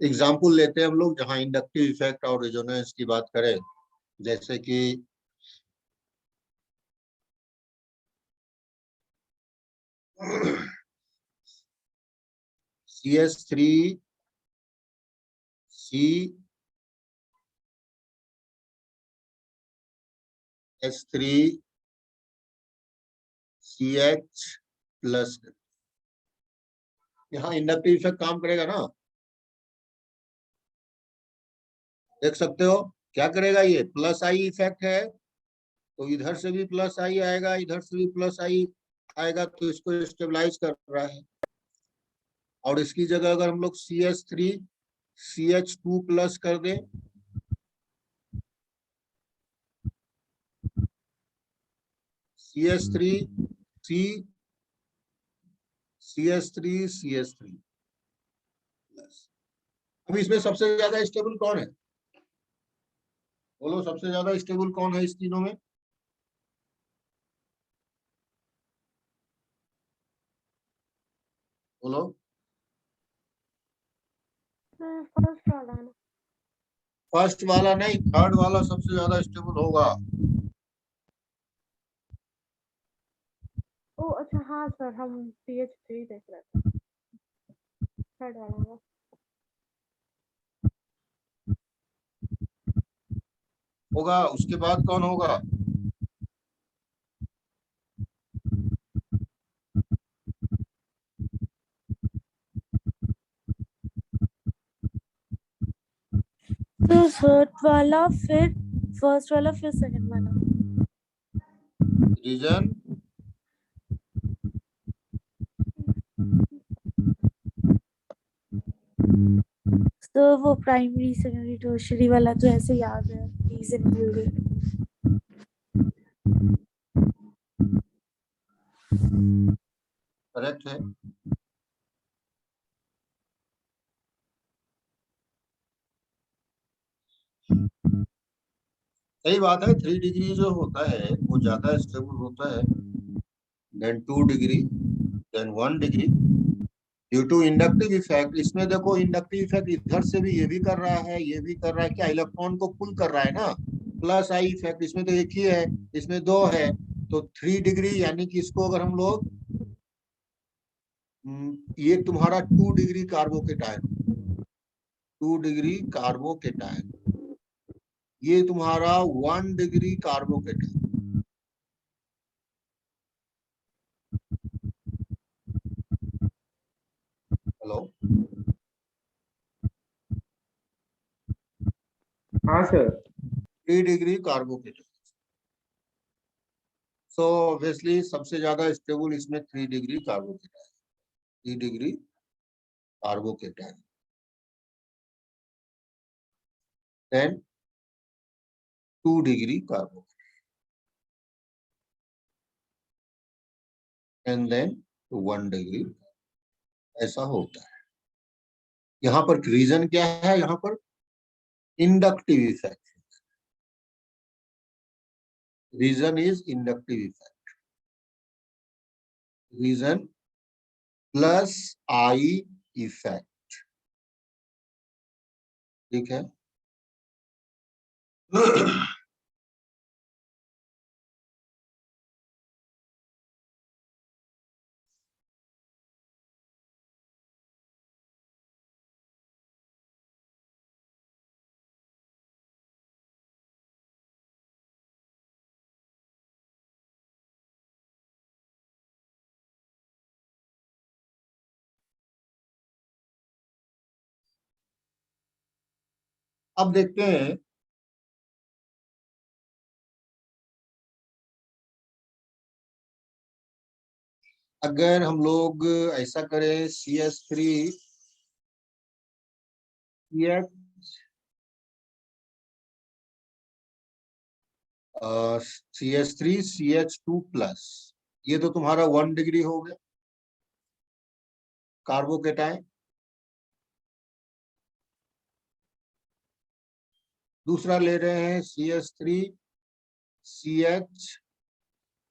एग्जाम्पल लेते हैं हम लोग जहां इंडक्टिव इफेक्ट और रेजोनेंस की बात करें, जैसे कि CS3 CH3 CH प्लस, यहाँ इंडक्टिव इफेक्ट काम करेगा ना, देख सकते हो क्या करेगा, ये प्लस आई इफेक्ट है तो इधर से भी प्लस आई आएगा, इधर से भी प्लस आई आएगा, तो इसको स्टेबलाइज कर रहा है। और इसकी जगह अगर हम लोग CH3 CH2 प्लस कर दें, CH3 CH3 CH3 प्लस, अब इसमें सबसे ज्यादा स्टेबल कौन है, बोलो सबसे ज्यादा स्टेबल कौन है इस तीनों में? बोलो। फर्स्ट वाला है ना? फर्स्ट वाला नहीं, थर्ड वाला सबसे ज्यादा स्टेबल होगा। ओ अच्छा, हाँ सर, हम CH3 देख रहे थे, थर्ड वाला होगा। होगा, उसके बाद कौन होगा? तो थर्ड वाला, फिर फर्स्ट वाला, फिर सेकंड वाला। रीजन तो वो प्राइमरी सेकेंडरी टर्शियरी वाला तो ऐसे याद है, रीजन भूल गई। करेक्ट है। सही बात है, 3 डिग्री जो होता है वो ज्यादा स्टेबल होता है than 2 degree then 1 degree due to inductive effect. इसमें देखो इंडक्टिव इफेक्ट इधर से भी ये भी कर रहा है, ये भी कर रहा है, क्या इलेक्ट्रॉन को पुल कर रहा है ना, प्लस आई इफेक्ट, इसमें तो एक ही है, इसमें 2 है, तो 3 डिग्री, यानी कि इसको अगर हम लोग ये तुम्हारा 2 डिग्री कार्बोकेटायन, 2 डिग्री कार्बोकेटायन, ये तुम्हारा 1 डिग्री कार्बोकेटायन। हेलो, हाँ sir. 3 degree carbocation. So obviously सबसे ज्यादा स्टेबल इसमें 3 degree carbocation, 3 degree carbocation, then 2 degree carbocation, and then 1 degree, ऐसा होता है। यहाँ पर रीजन क्या है, यहाँ पर inductive effect, reason is inductive effect, reason plus I effect. ठीक है। अब देखते हैं अगर हम लोग ऐसा करें CH3 CH3 CH2 प्लस, ये तो तुम्हारा 1 डिग्री हो गया कार्बोकेटाइन। दूसरा ले रहे हैं CH3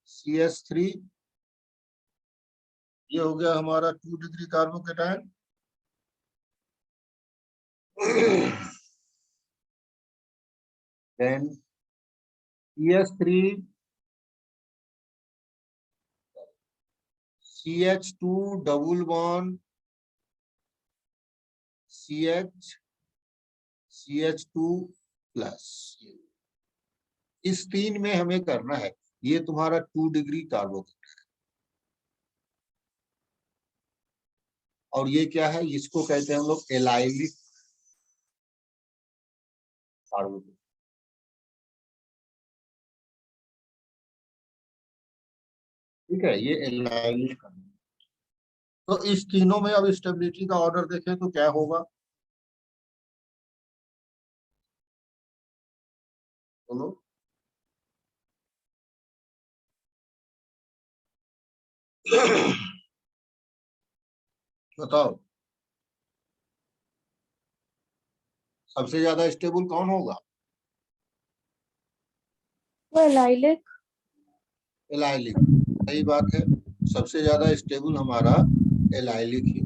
CH3, ये हो गया हमारा 2 degree carbocation. Then CH3 CH2 double bond CH2 plus, इस 3 में हमें करना है। ये तुम्हारा 2 डिग्री कार्बोकेटाइन, और ये क्या है, इसको कहते हैं हम लोग एलाइलिक कार्बोकेटाइन। ठीक है, ये एलाइलिक कार्बोकेटाइन। तो इस तीनों में अब स्टेबिलिटी का ऑर्डर देखें तो क्या होगा, बोलो। बताओ सबसे ज्यादा स्टेबल कौन होगा? वो एलाइलिक। एलाइलिक, सही बात है, सबसे ज्यादा स्टेबल हमारा एलाइलिक ही।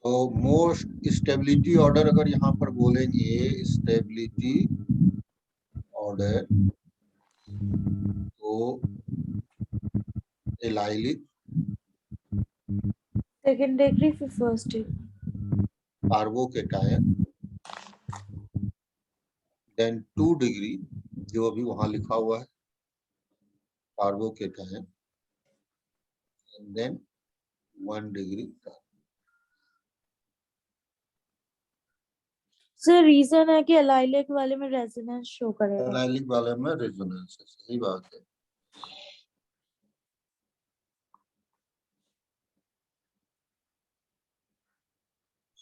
तो मोस्ट स्टेबिलिटी ऑर्डर अगर यहाँ पर बोलेंगे स्टेबिलिटी ऑर्डर, तो एलाइलिक सेकेंड डिग्री फिर first degree. Carbocation, then 2 degree जो अभी वहां लिखा हुआ है carbocation, and then 1 degree. Sir reason है कि एलाइलिक वाले में रेजोनेंस शो करेगा। एलाइलिक वाले में रेजोनेंस है, सही बात है।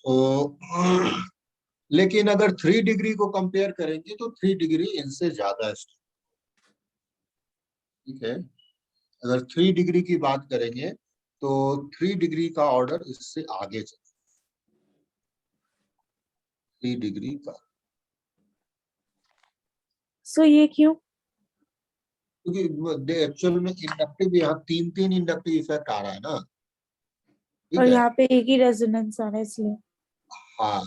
तो लेकिन अगर 3 डिग्री को कंपेयर करेंगे तो 3 डिग्री इनसे ज्यादा है। ठीक है, अगर 3 डिग्री की बात करेंगे तो 3 डिग्री का ऑर्डर इससे आगे चले, 3 डिग्री का। सो ये क्यों? क्योंकि एक्चुअल में इंडक्टिव यहाँ 3 इंडक्टिव इफेक्ट आ रहा है ना। ठीक और है, यहाँ पे एक ही रेजोनेंस आ रहा है इसलिए। हाँ,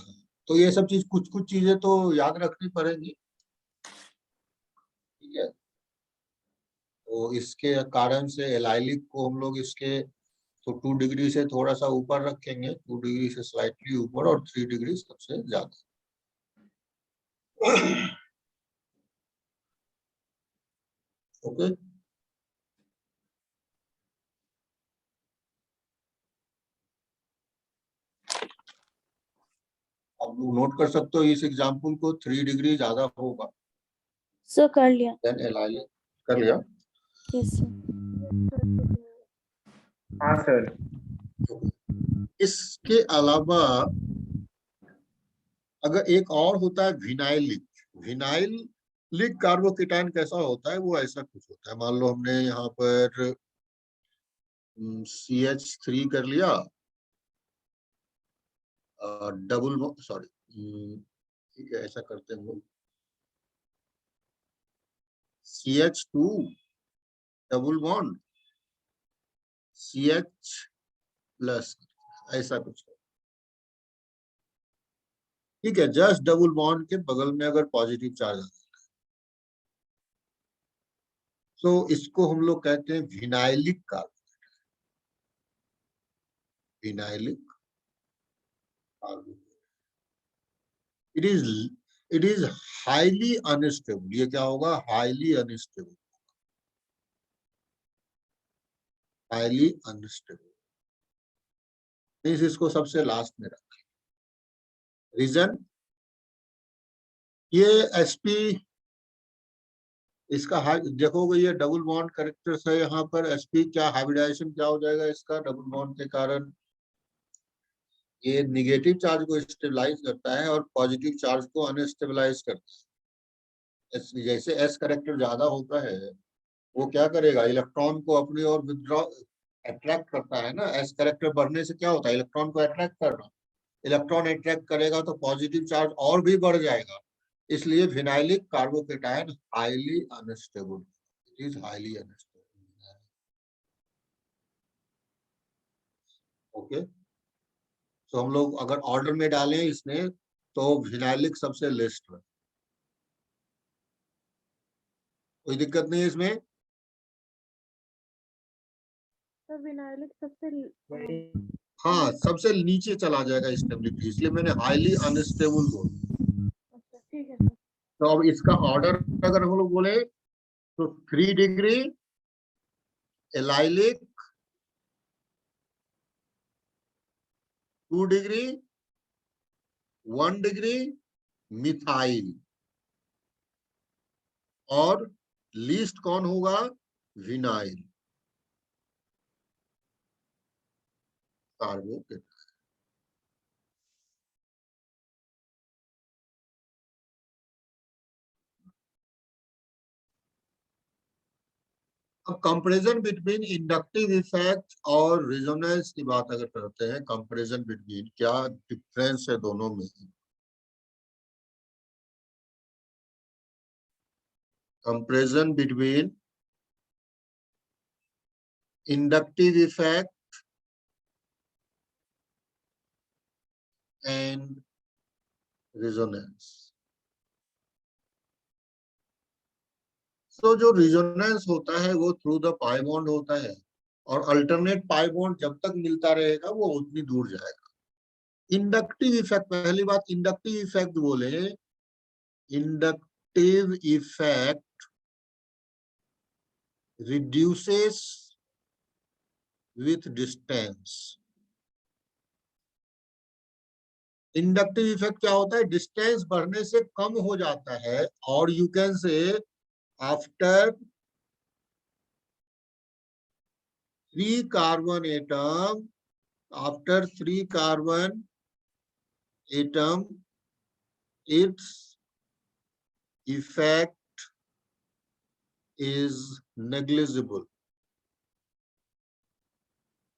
तो ये सब चीज कुछ चीजें तो याद रखनी पड़ेंगी। ठीक है, तो इसके कारण से एलाइलिक को हम लोग इसके तो 2 डिग्री से थोड़ा सा ऊपर रखेंगे, 2 डिग्री से स्लाइटली ऊपर, और 3 डिग्री सबसे ज्यादा। ओके, आप लोग नोट कर सकते हो इस एग्जाम्पल को, 3 डिग्री ज्यादा होगा सर कर लिया। Then allylic. कर लिया? Yes sir. हाँ सर। इसके अलावा अगर एक और होता है विनाइलिक, विनाइलिक कार्बोकेटाइन कैसा होता है, वो ऐसा कुछ होता है, मान लो हमने यहाँ पर CH3 कर लिया, डबल सॉरी, ठीक है ऐसा करते हैं हम लोग, CH2 double bond CH plus, ऐसा कुछ। ठीक है, जस्ट डबल बॉन्ड के बगल में अगर पॉजिटिव चार्ज आता है तो इसको हम लोग कहते हैं vinylic carbocation, vinylic carbocation. It is highly unstable, ये क्या होगा, highly unstable, highly unstable, means इसको सबसे लास्ट में रखें। रीजन, ये sp इसका देखोगे ये डबल बॉन्ड कैरेक्टर्स है यहाँ पर। sp क्या हाइब्रिडाइजेशन क्या हो जाएगा इसका डबल बॉन्ड के कारण? ये निगेटिव चार्ज को स्टेबलाइज करता है और पॉजिटिव चार्ज को अनस्टेबलाइज करता है। जैसे s कैरेक्टर ज्यादा होता है वो क्या करेगा, इलेक्ट्रॉन को अपनी ओर विथड्रॉ अट्रैक्ट करता है ना। s कैरेक्टर बढ़ने से क्या होता है, इलेक्ट्रॉन को अट्रैक्ट करना। इलेक्ट्रॉन अट्रैक्ट करेगा तो पॉजिटिव चार्ज और भी बढ़ जाएगा। इसलिए vinylic carbocation highly unstable, it is highly unstable. Okay, तो हम लोग अगर ऑर्डर में डालें इसमें तो विनाइलिक सबसे लिस्ट में, कोई दिक्कत नहीं है इसमें। तो विनाइलिक सबसे हाँ, सबसे नीचे चला जाएगा स्टेबिलिटी, इसलिए मैंने हाईली अनस्टेबल बोला। अच्छा ठीक है सर। तो अब इसका ऑर्डर अगर हम लोग बोले तो 3 degree allylic, 2 degree, 1 degree methyl, और लीस्ट कौन होगा, विनाइल कार्बोकेटायन। अब कंपैरिजन बिटवीन इंडक्टिव इफेक्ट और रेजोनेंस की बात अगर करते हैं, कंपैरिजन बिटवीन क्या डिफरेंस है दोनों में। Comparison between inductive effect and resonance. तो जो रेजोनेंस होता है वो थ्रू द पाई बॉन्ड होता है, और अल्टरनेट पाई बॉन्ड जब तक मिलता रहेगा वो उतनी दूर जाएगा। इंडक्टिव इफेक्ट, पहली बात इंडक्टिव इफेक्ट बोले, inductive effect reduces with distance. Inductive effect क्या होता है, डिस्टेंस बढ़ने से कम हो जाता है, और यू कैन से after 3 carbon atom, after 3 carbon atom, its effect is negligible.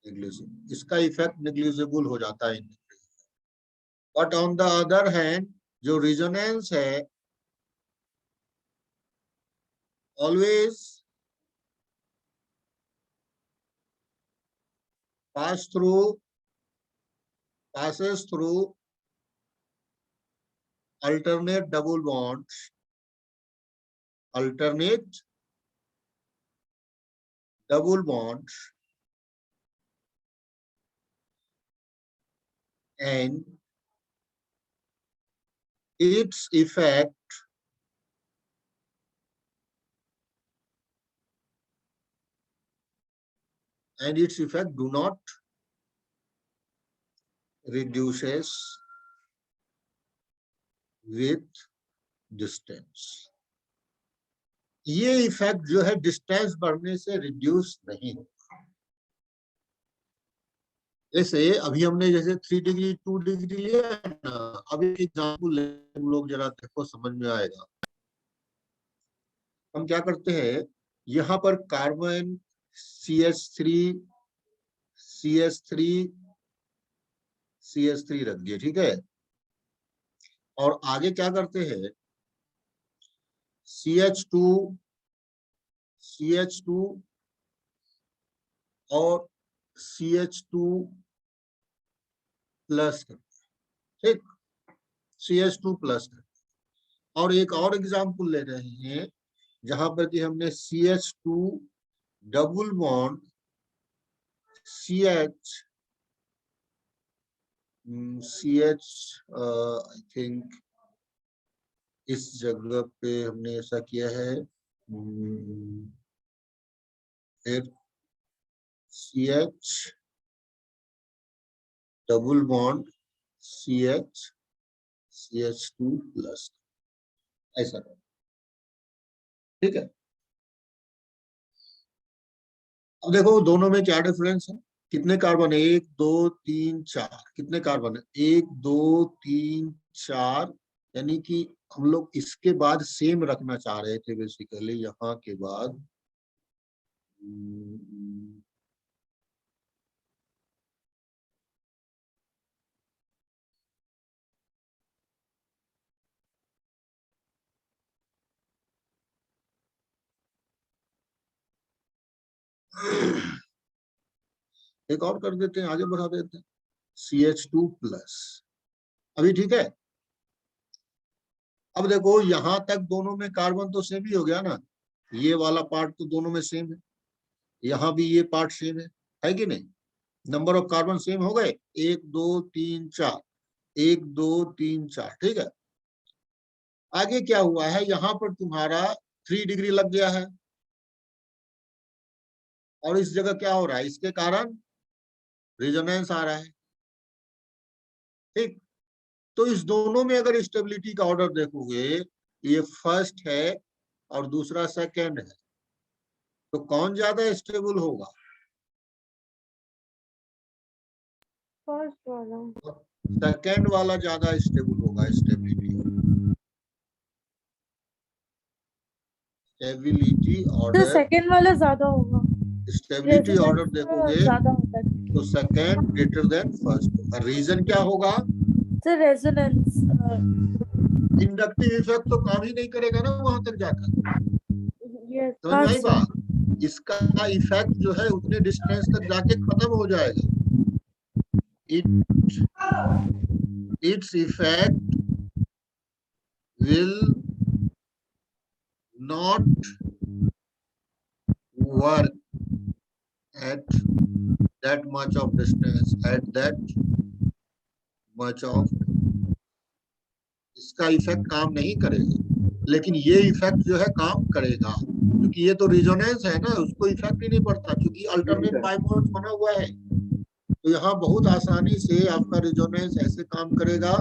इसका इफेक्ट नेग्लिजिबल हो जाता है। But on the other hand जो रेजोनेंस है, always passes through alternate double bonds, and its effect do not reduces with distance। ये effect जो है distance बढ़ने से रिड्यूस नहीं होता। जैसे अभी हमने जैसे 3 डिग्री 2 डिग्री लिया है ना, अभी एग्जाम्पल लोग जरा देखो समझ में आएगा। हम क्या करते हैं, यहाँ पर कार्बन CH3 रख दिए, ठीक है। और आगे क्या करते हैं, CH2 और CH2 प्लस, ठीक, CH2 प्लस। और एक और एग्जाम्पल ले रहे हैं जहां पर कि हमने CH2 double bond CH I think इस जगह पे हमने ऐसा किया है। फिर CH double bond CH CH2 plus. ऐसा करो, ठीक है। अब देखो दोनों में क्या डिफरेंस है, कितने कार्बन है, 1 2 3 4, कितने कार्बन है, 1 2 3 4, यानी कि हम लोग इसके बाद सेम रखना चाह रहे थे बेसिकली, यहाँ के बाद एक और कर देते हैं, आगे बढ़ा देते हैं, CH2+, अभी ठीक है। अब देखो यहां तक दोनों में कार्बन तो सेम ही हो गया ना, ये वाला पार्ट तो दोनों में सेम है, यहाँ भी ये पार्ट सेम है कि नहीं, नंबर ऑफ कार्बन सेम हो गए, 1 2 3 4, 1 2 3 4, ठीक है। आगे क्या हुआ है, यहाँ पर तुम्हारा 3 डिग्री लग गया है, और इस जगह क्या हो रहा है, इसके कारण रेजोनेंस आ रहा है, ठीक। तो इस दोनों में अगर स्टेबिलिटी का ऑर्डर देखोगे, ये फर्स्ट है और दूसरा सेकंड है, तो कौन ज्यादा स्टेबल होगा, फर्स्ट वाला। सेकंड वाला ज्यादा स्टेबल होगा, स्टेबिलिटी तो ऑर्डर, सेकंड वाला ज्यादा होगा, स्टेबिलिटी ऑर्डर रेजोनेंस देखोगे ज्यादा होता है। तो सेकंड ग्रेटर देन फर्स्ट होगा। रीजन क्या होगा, तो रेजोनेंस। इंडक्टिव इफेक्ट तो काम ही नहीं करेगा ना वहां तक जाकर, यस, समझ में आई बात, इसका इफेक्ट जो है उतने डिस्टेंस तक जाके खत्म हो जाएगा, its effect will not work at that much of distance, at that much of, इसका इफेक्ट काम नहीं करेगा, लेकिन ये इफेक्ट जो है काम करेगा, क्योंकि ये तो रिजोनेंस है ना, उसको इफेक्ट ही नहीं पड़ता, क्योंकि अल्टरनेट पाई बॉन्ड्स बना हुआ है, तो यहाँ बहुत आसानी से आपका रिजोनेंस ऐसे काम करेगा,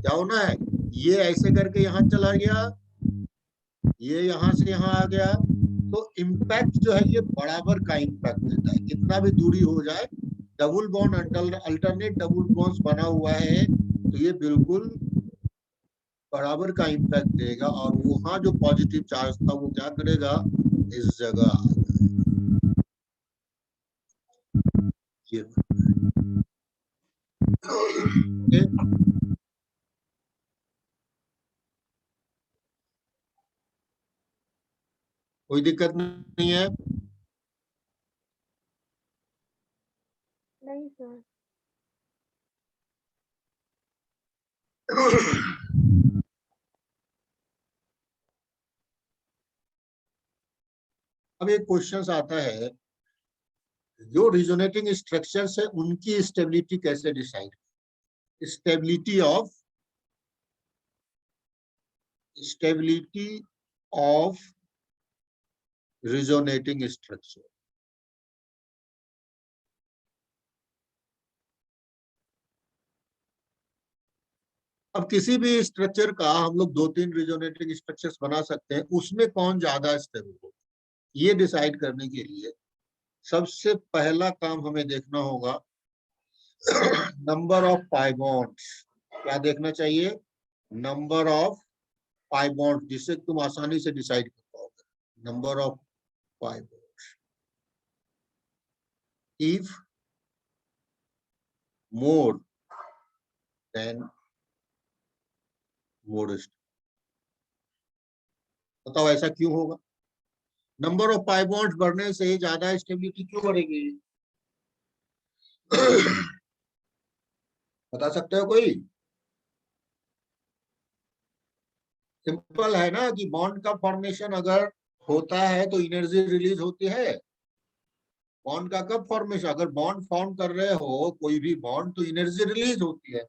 क्या होना है, ये ऐसे करके यहाँ चला गया, ये यहाँ से यहाँ आ गया, तो इम्पैक्ट जो है ये बराबर का इम्पैक्ट देता है, कितना भी दूरी हो जाए, double bond alternate double bonds बना हुआ है, तो ये बिल्कुल बराबर का इम्पैक्ट देगा, और वहां जो पॉजिटिव चार्ज था वो क्या करेगा, इस जगह ये कोई दिक्कत नहीं है, नहीं सर। अब एक क्वेश्चन आता है, जो रिजोनेटिंग स्ट्रक्चर्स है उनकी स्टेबिलिटी कैसे decide, stability of resonating structure. अब किसी भी स्ट्रक्चर का हम लोग 2-3 रिजोनेटिंग स्ट्रक्चर्स बना सकते हैं, उसमें कौन ज्यादा स्टेबल हो, ये डिसाइड करने के लिए सबसे पहला काम हमें देखना होगा नंबर ऑफ पाई बॉन्ड्स। क्या देखना चाहिए, नंबर ऑफ पाई बॉन्ड, जिससे तुम आसानी से डिसाइड कर पाओगे, number of pi bonds. If more than modest, बताओ ऐसा क्यों होगा, नंबर ऑफ पाई बॉन्ड्स बढ़ने से ज्यादा स्टेबिलिटी क्यों बढ़ेगी बता सकते हो कोई, सिंपल है ना, कि बॉन्ड का फॉर्मेशन अगर होता है तो एनर्जी रिलीज होती है, बॉन्ड का कब फॉर्मेशन, अगर बॉन्ड फॉर्म कर रहे हो कोई भी बॉन्ड तो एनर्जी रिलीज होती है,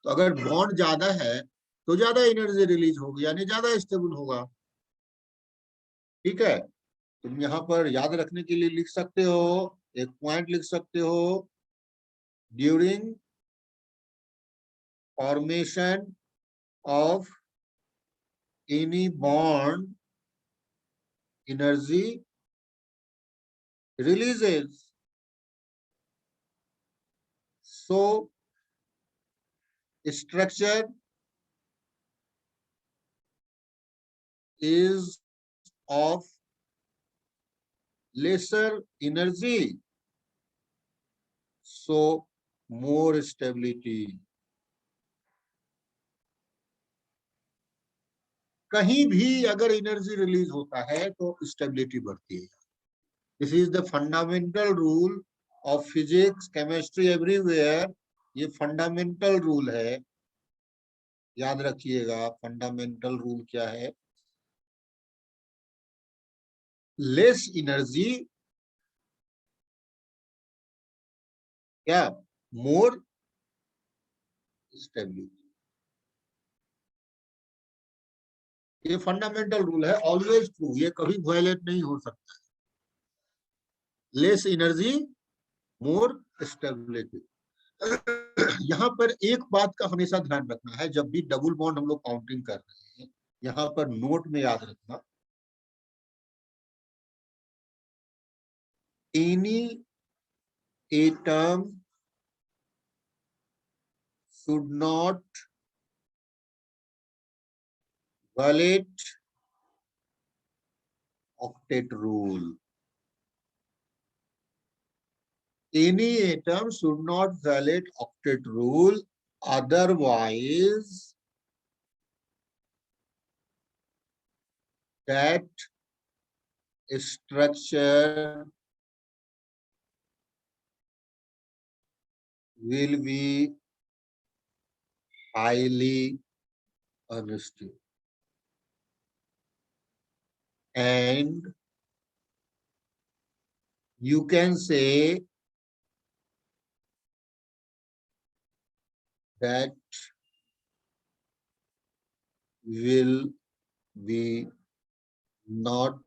तो अगर बॉन्ड ज्यादा है तो ज्यादा एनर्जी रिलीज होगी, यानी ज्यादा स्टेबल होगा, ठीक है। तुम यहाँ पर याद रखने के लिए लिख सकते हो, एक पॉइंट लिख सकते हो, during formation of any bond energy releases. So structure is of lesser energy, so more stability. कहीं भी अगर एनर्जी रिलीज होता है तो स्टेबिलिटी बढ़ती है. This is the fundamental rule of physics, chemistry, everywhere. ये फंडामेंटल रूल है, याद रखिएगा. फंडामेंटल रूल क्या है? लेस एनर्जी क्या? More stability. ये फंडामेंटल रूल है, ऑलवेज ट्रू. ये कभी वायलेट नहीं हो सकता. Less energy more stability. यहाँ पर एक बात का हमेशा ध्यान रखना है, जब भी डबल बॉन्ड हम लोग काउंटिंग कर रहे हैं, यहाँ पर नोट में याद रखना, any atom should not violate octet rule. Any atom should not violate octet rule, otherwise that structure will be highly unstable and you can say that will be not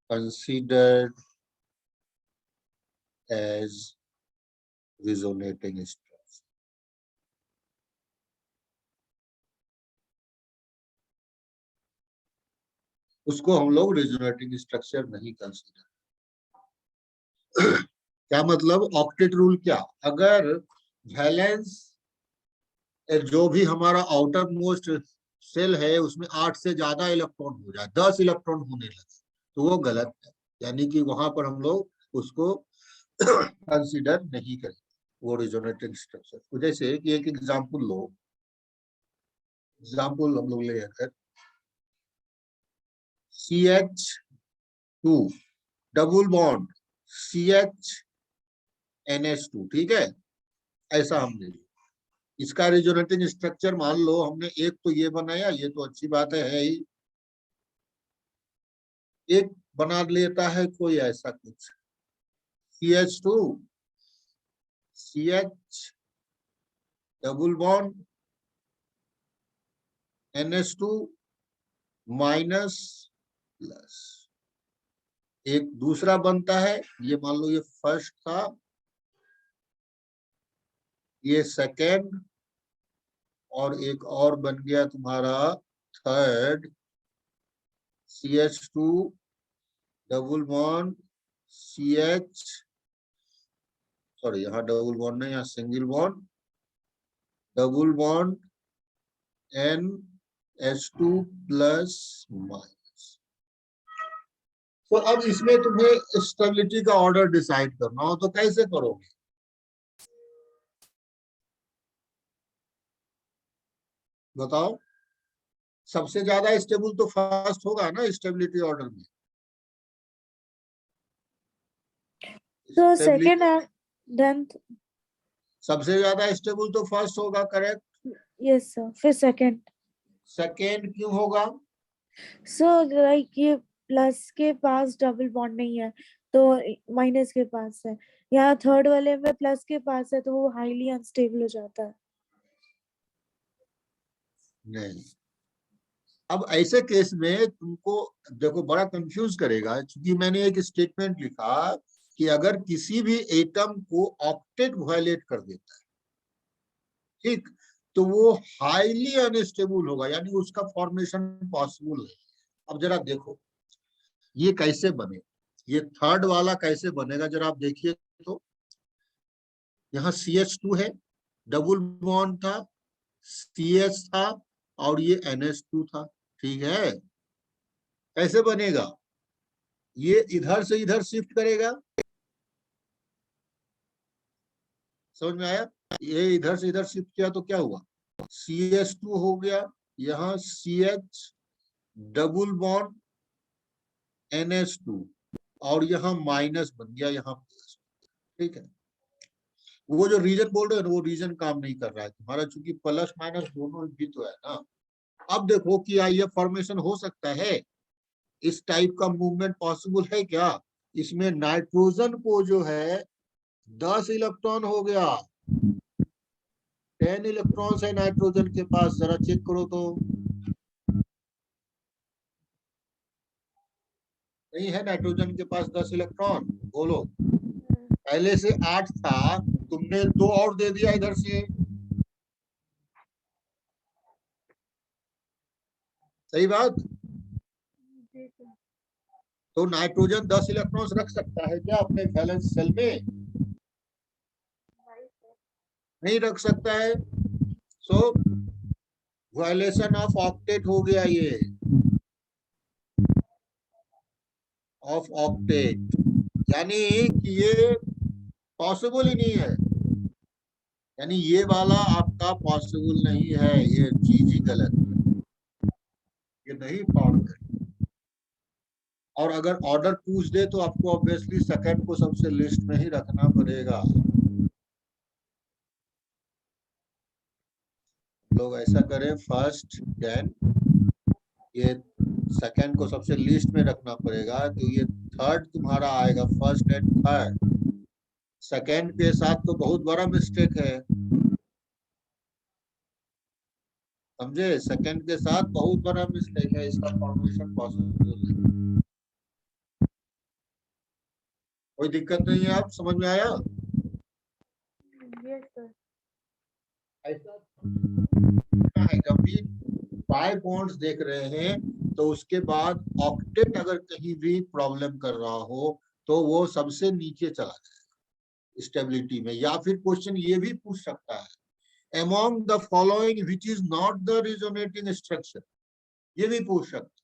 considered as resonating structure. उसको हम लोग resonating structure नहीं consider. क्या मतलब? Octet rule क्या? अगर valence जो भी हमारा आउटर मोस्ट सेल है उसमें 8 से ज्यादा इलेक्ट्रॉन हो जाए, 10 इलेक्ट्रॉन होने लगे, तो वो गलत है. यानी कि वहां पर हम लोग उसको कंसीडर नहीं करें वो रेजोनेटिंग स्ट्रक्चर. तो जैसे कि एक एग्जांपल लो, एग्जांपल हम लोग ले अगर CH2 double bond CH NH2, ठीक है, ऐसा हमने इसका रेजोनेटिंग स्ट्रक्चर मान लो हमने एक तो ये बनाया, ये तो अच्छी बात है ही. एक बना लेता है कोई ऐसा कुछ CH2 CH double bond NH2 minus plus. एक दूसरा बनता है, ये मान लो ये फर्स्ट था, ये सेकेंड, और एक और बन गया तुम्हारा third CH2 double bond CH, sorry यहाँ डबल बॉन्ड नहीं, यहाँ single bond double bond NH2 plus minus. तो अब इसमें तुम्हें स्टेबिलिटी का ऑर्डर डिसाइड करना हो तो कैसे करोगे? बताओ. सबसे ज्यादा स्टेबल तो फर्स्ट होगा ना स्टेबिलिटी ऑर्डर में. So second and then सबसे ज्यादा स्टेबल तो फर्स्ट होगा, करेक्ट. yes sir, फिर second. सेकेंड क्यों होगा? So like ये प्लस के पास डबल बॉन्ड नहीं है तो माइनस के पास है, यहाँ थर्ड वाले में प्लस के पास है तो वो हाईली अनस्टेबल हो जाता है. नहीं. अब ऐसे केस में तुमको देखो बड़ा कंफ्यूज करेगा, क्योंकि मैंने एक स्टेटमेंट लिखा कि अगर किसी भी एटम को ऑक्टेट वायलेट कर देता है, ठीक, तो वो हाईली अनस्टेबल होगा, यानी उसका फॉर्मेशन पॉसिबल है। अब जरा देखो ये कैसे बने, ये थर्ड वाला कैसे बनेगा जरा आप देखिए। तो यहाँ CH2 है, डबल बॉन्ड था, CH था और ये NH2 था, ठीक है। कैसे बनेगा, ये इधर से इधर शिफ्ट करेगा, समझ में आया। ये इधर से इधर शिफ्ट किया तो क्या हुआ, CH2 हो गया, यहाँ CH डबल बॉन्ड NH2 और यहाँ माइनस बन गया, यहाँ प्लस, ठीक है। वो जो रीजन बोल रहे हो वो रीजन काम नहीं कर रहा है तुम्हारा, चूंकि प्लस माइनस दोनों भी तो है ना। अब देखो कि ये फॉर्मेशन हो सकता है, इस टाइप का मूवमेंट पॉसिबल है क्या। इसमें नाइट्रोजन को जो है 10 इलेक्ट्रॉन हो गया, 10 इलेक्ट्रॉन्स है नाइट्रोजन के पास, जरा चेक करो तो। नहीं है नाइट्रोजन के पास 10 इलेक्ट्रॉन, बोलो। पहले से 8 था, तुमने 2 और दे दिया इधर से, सही बात। तो नाइट्रोजन 10 इलेक्ट्रॉन्स रख सकता है क्या अपने वैलेंस सेल में, नहीं रख सकता है। सो वायलेशन ऑफ ऑक्टेट हो गया, ये ऑफ ऑक्टेट, यानी कि ये पॉसिबल ही नहीं है, यानी ये वाला आपका पॉसिबल नहीं है, ये चीज ही गलत है, ये नहीं फाउंड कर। और अगर ऑर्डर पूछ दे तो आपको ऑब्वियसली सेकंड को सबसे लिस्ट में ही रखना पड़ेगा। लोग ऐसा करें फर्स्ट देन, ये सेकंड को सबसे लिस्ट में रखना पड़ेगा, तो ये थर्ड तुम्हारा आएगा, फर्स्ट एंड थर्ड। सेकंड के साथ तो बहुत बड़ा मिस्टेक है, समझे, सेकंड के साथ बहुत बड़ा मिस्टेक है, इसका फॉर्मेशन पॉसिबल है। कोई दिक्कत नहीं है, आप समझ में आया। Yes sir. ऐसा है जब भी 5 बॉन्ड्स देख रहे हैं तो उसके बाद ऑक्टेट अगर कहीं भी प्रॉब्लम कर रहा हो तो वो सबसे नीचे चला जाए स्टेबिलिटी में। या फिर क्वेश्चन ये भी पूछ सकता है, among the following which is not the resonating structure, ये भी पूछ सकता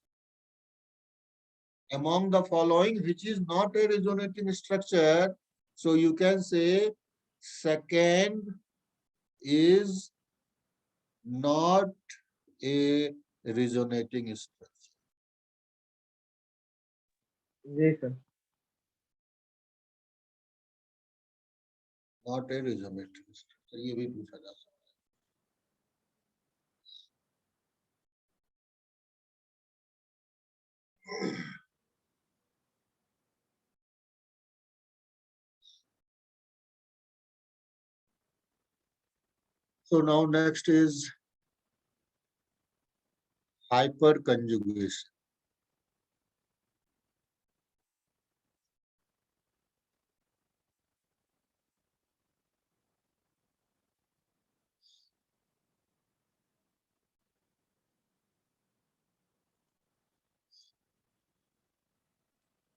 है, among the following which is not a resonating structure, so you can say second is not a resonating structure. जी sir. Not a resonating structure, ये भी पूछा जा सकता है। So now next is hyperconjugation.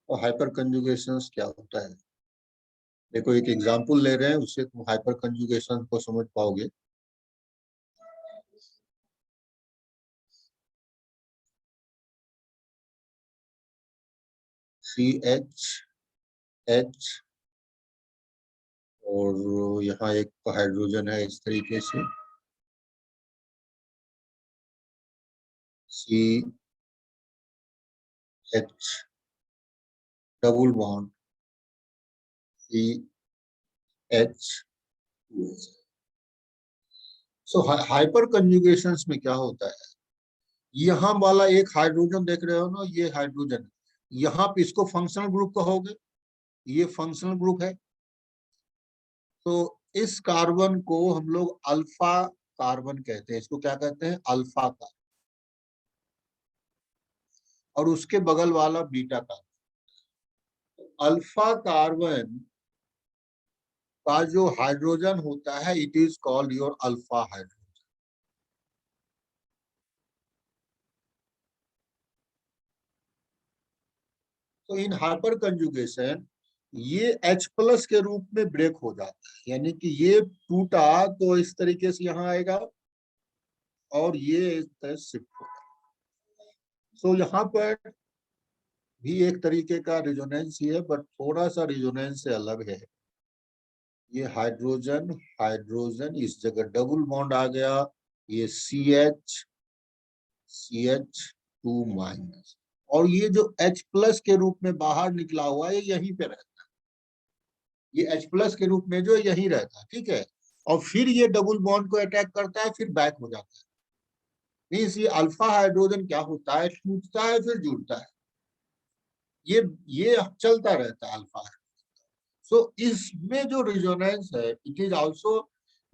और हाइपर कंजुगेशन क्या होता है, देखो एक एग्जांपल ले रहे हैं, उससे तुम हाइपर कंजुगेशन को समझ पाओगे। CH और यहाँ एक हाइड्रोजन है इस तरीके से, CH double bond CH। So hyper conjugations में क्या होता है, यहाँ वाला एक हाइड्रोजन देख रहे हो ना, ये हाइड्रोजन, यहाँ पे इसको फंक्शनल ग्रुप कहोगे, ये फंक्शनल ग्रुप है। तो इस कार्बन को हम लोग अल्फा कार्बन कहते हैं, इसको क्या कहते हैं, अल्फा कार्बन। और उसके बगल वाला बीटा कार्बन। अल्फा कार्बन का जो हाइड्रोजन होता है, it is called your alpha hydrogen. तो इन हाइपर कंजुगेशन ये H+ के रूप में ब्रेक हो जाता है, यानी कि ये टूटा तो इस तरीके से यहाँ आएगा और ये इस तरह शिफ्ट होगा। सो यहाँ पर भी एक तरीके का रिजोनेंस ही है, बट थोड़ा सा रिजोनेंस से अलग है। ये हाइड्रोजन हाइड्रोजन इस जगह डबल बॉन्ड आ गया, ये CH2-, और ये जो H+ के रूप में बाहर निकला हुआ है यहीं पे रहता है, ये H+ के रूप में जो यहीं रहता है, ठीक है। और फिर ये डबल बॉन्ड को अटैक करता है, फिर बैक हो जाता है। मीन्स ये अल्फा हाइड्रोजन क्या होता है, टूटता है फिर जुड़ता है, ये चलता रहता है अल्फा। सो इसमें जो रिजोनेंस है, it is also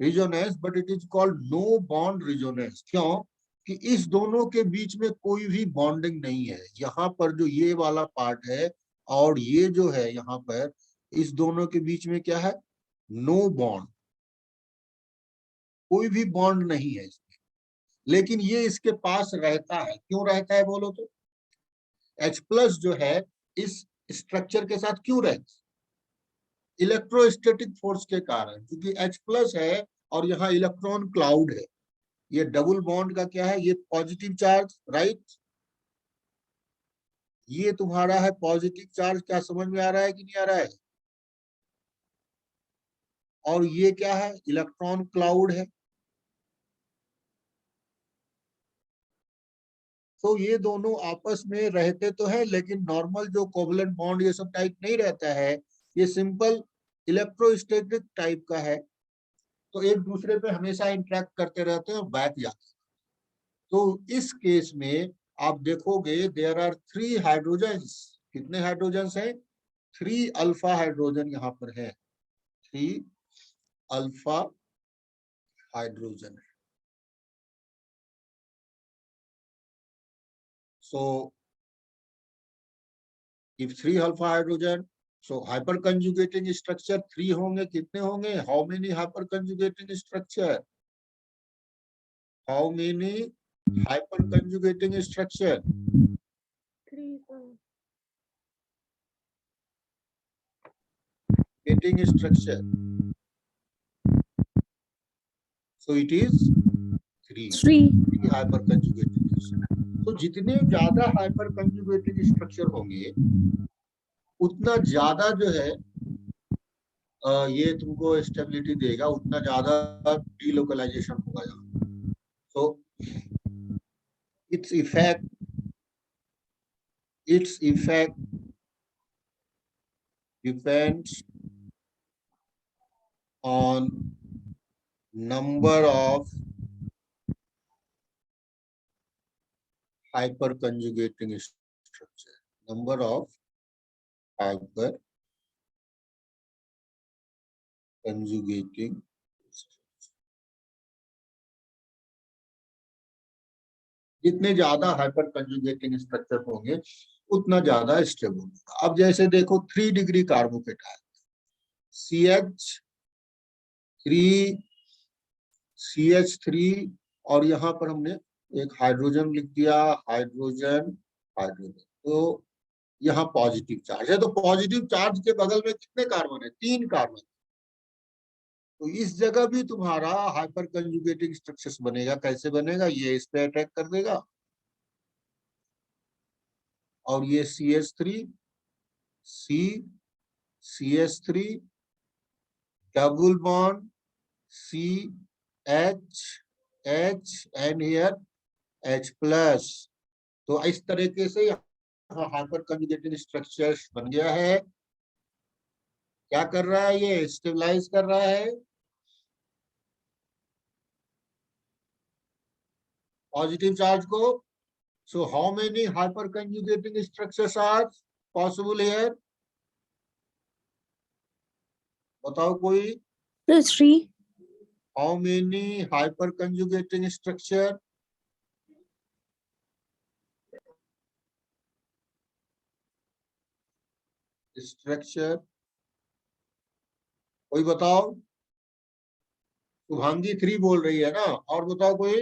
resonance, but it is called no bond resonance. क्यों? कि इस दोनों के बीच में कोई भी बॉन्डिंग नहीं है। यहाँ पर जो ये वाला पार्ट है और ये जो है यहाँ पर, इस दोनों के बीच में क्या है, नो बॉन्ड, कोई भी बॉन्ड नहीं है इसमें। लेकिन ये इसके पास रहता है, क्यों रहता है बोलो तो? H+ जो है इस स्ट्रक्चर के साथ क्यों रहता है? इलेक्ट्रोस्टैटिक फोर्स के कारण, क्योंकि H+ है और यहाँ इलेक्ट्रॉन क्लाउड है। ये डबल बॉन्ड का क्या है, ये पॉजिटिव चार्ज, राइट। ये तुम्हारा है पॉजिटिव चार्ज, क्या समझ में आ रहा है कि नहीं आ रहा है? और ये क्या है, इलेक्ट्रॉन क्लाउड है। तो ये दोनों आपस में रहते तो है, लेकिन नॉर्मल जो कोवलेंट बॉन्ड ये सब टाइप नहीं रहता है, ये सिंपल इलेक्ट्रोस्टैटिक टाइप का है। तो एक दूसरे पे हमेशा इंटरेक्ट करते रहते हैं और बैठ जाते हैं। तो इस केस में आप देखोगे देयर आर 3 हाइड्रोजन्स। कितने हाइड्रोजन्स हैं? 3 अल्फा हाइड्रोजन यहाँ पर है, 3 alpha hydrogen. So if 3 alpha hydrogen, so hyperconjugating structure 3 होंगे, कितने होंगे? How many hyperconjugating structure? How many hyperconjugating structure? 3 Getting structure. So it is 3 hyperconjugating structure. तो जितने ज्यादा hyperconjugating structure होंगे उतना ज्यादा जो है ये तुमको स्टेबिलिटी देगा, उतना ज्यादा डिलोकलाइजेशन होगा यहाँ। तो its effect depends on number of hyperconjugating structure, number of hyperconjugating structure. जितने ज्यादा hyperconjugating structure होंगे उतना ज्यादा स्टेबल होगा। अब जैसे देखो 3 डिग्री कार्बोकेटाइन CH3 और यहाँ पर हमने एक हाइड्रोजन लिख दिया, हाइड्रोजन हाइड्रोजन। तो यहाँ पॉजिटिव चार्ज है, तो पॉजिटिव चार्ज के बगल में कितने कार्बन है? 3 कार्बन। तो इस जगह भी तुम्हारा हाइपर कंजुगेटिंग स्ट्रक्चर्स बनेगा। कैसे बनेगा? ये इस पे अटैक कर देगा और ये CH3 double bond CH and here H+। तो इस तरीके से यहाँ हाइपर कंजुगेटिंग स्ट्रक्चर्स बन गया है। क्या कर रहा है? ये स्टेबलाइज कर रहा है पॉजिटिव चार्ज को। So how many hyper conjugating structures are possible here? बताओ कोई। +3 how many hyper conjugating structure? कोई बताओ। शुभांगी 3 बोल रही है ना, और बताओ कोई।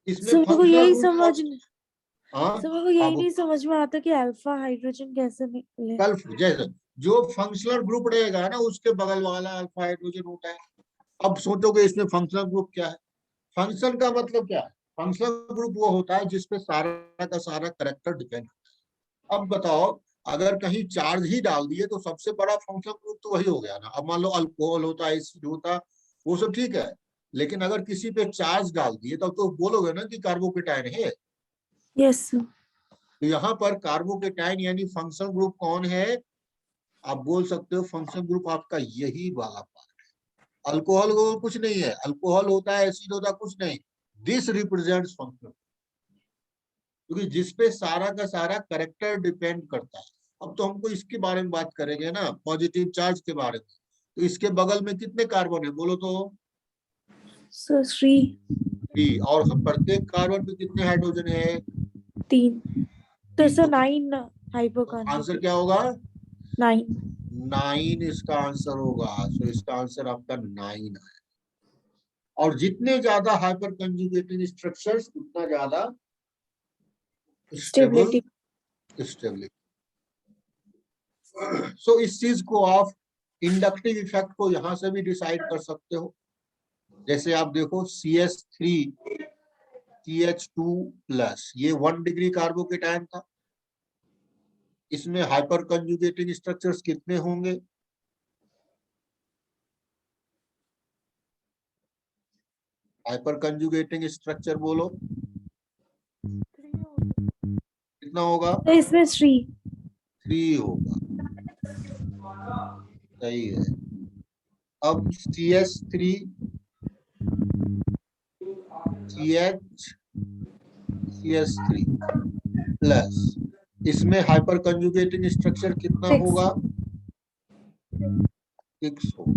इसमें सर मेरे को फंक्शनल यही रूप समझ हाँ सर मेरे को यही अब नहीं समझ में आता कि अल्फा हाइड्रोजन कैसे निकले। कल्फ जैसे जो फंक्शनल ग्रुप रहेगा ना उसके बगल वाला अल्फा हाइड्रोजन होता है। अब सोचोगे इसमें फंक्शनल ग्रुप क्या है? फंक्शन का मतलब क्या है? फंक्शनल ग्रुप वो होता है जिसपे सारा का सारा करेक्टर डिपेंड। अब बताओ, अगर कहीं चार्ज ही डाल दिए तो सबसे बड़ा फंक्शनल ग्रुप तो वही हो गया ना। अब मान लो अल्कोहल होता, एसिड होता, वो सब ठीक है, लेकिन अगर किसी पे चार्ज डाल दिए तब तो बोलोगे ना कि कार्बोकेटाइन है। Yes sir. तो यहाँ पर कार्बोकेटाइन यानी फंक्शनल ग्रुप कौन है? आप बोल सकते हो फंक्शनल ग्रुप आपका यही वाला पार्ट है। अल्कोहल को कुछ नहीं है, अल्कोहल होता है, एसिड होता है, कुछ नहीं। दिस रिप्रेजेंट्स फंक्शनल, क्योंकि जिसपे सारा का सारा करेक्टर डिपेंड करता है। अब तो हमको इसके बारे में बात करेंगे ना, पॉजिटिव चार्ज के बारे में। तो इसके बगल में कितने कार्बन है बोलो तो? सर 3। 3। और प्रत्येक कार्बन पे कितने हाइड्रोजन है? 3। तो 3। सर तो 9 आंसर हाइपोकॉन्जुगेट। क्या होगा? 9। 9 इसका आंसर होगा। सो इसका आंसर आपका 9 है। और जितने ज्यादा हाइपर कंजुगेटिंग स्ट्रक्चर्स उतना ज्यादा स्टेबल स्टेबिलिटी। स्टेबिलिटी। सो इस चीज को आप इंडक्टिव इफेक्ट को यहां से भी डिसाइड कर सकते हो। जैसे आप देखो CH3 CH2+, ये 1 डिग्री कार्बोकेटाइन था। इसमें हाइपर कंजुगेटिंग स्ट्रक्चर्स कितने होंगे? हाइपर कंजुगेटिंग स्ट्रक्चर बोलो कितना होगा? तो इसमें 3। 3 होगा। सही है। अब CH3 CH3+, इसमें हाइपर कंजुगेटिंग स्ट्रक्चर कितना 6। होगा? 6 होगा।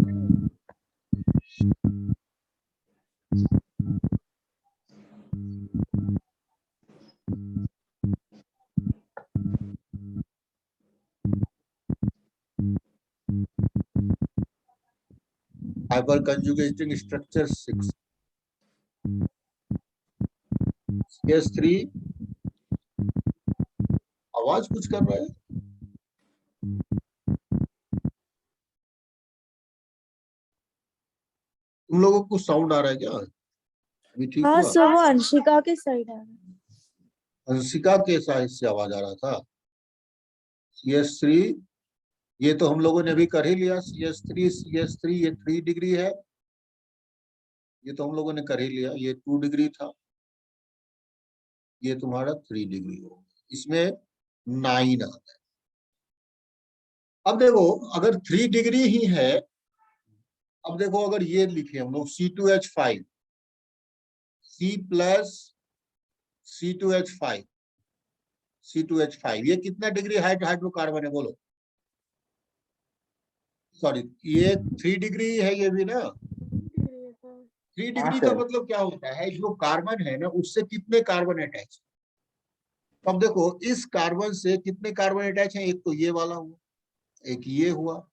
Hyper conjugating structure 6। CH3 आवाज कुछ कर रहा है? तुम लोगों को साउंड आ रहा है क्या? अभी ठीक हाँ हुआ? सर वो अंशिका के साइड है। हंसिका के साइड से आवाज आ रहा था। CH3, ये तो हम लोगों ने अभी कर ही लिया। CH3 ये 3 डिग्री है, ये तो हम लोगों ने कर ही लिया। ये 2 डिग्री था, ये तुम्हारा 3 डिग्री हो। इसमें 9 आता है। अब देखो अगर 3 डिग्री ही है, अब देखो अगर ये लिखे हम लोग C2H5 C+C2H5 C2H5, ये कितना डिग्री हाइड्रोकार्बन है बोलो? सॉरी, ये 3 डिग्री है ये भी ना। 3 हाँ डिग्री का सर। मतलब क्या होता है? जो कार्बन है ना उससे कितने कार्बन अटैच। अब देखो इस कार्बन से कितने कार्बन अटैच हैं? एक तो ये वाला हुआ, एक ये हुआ,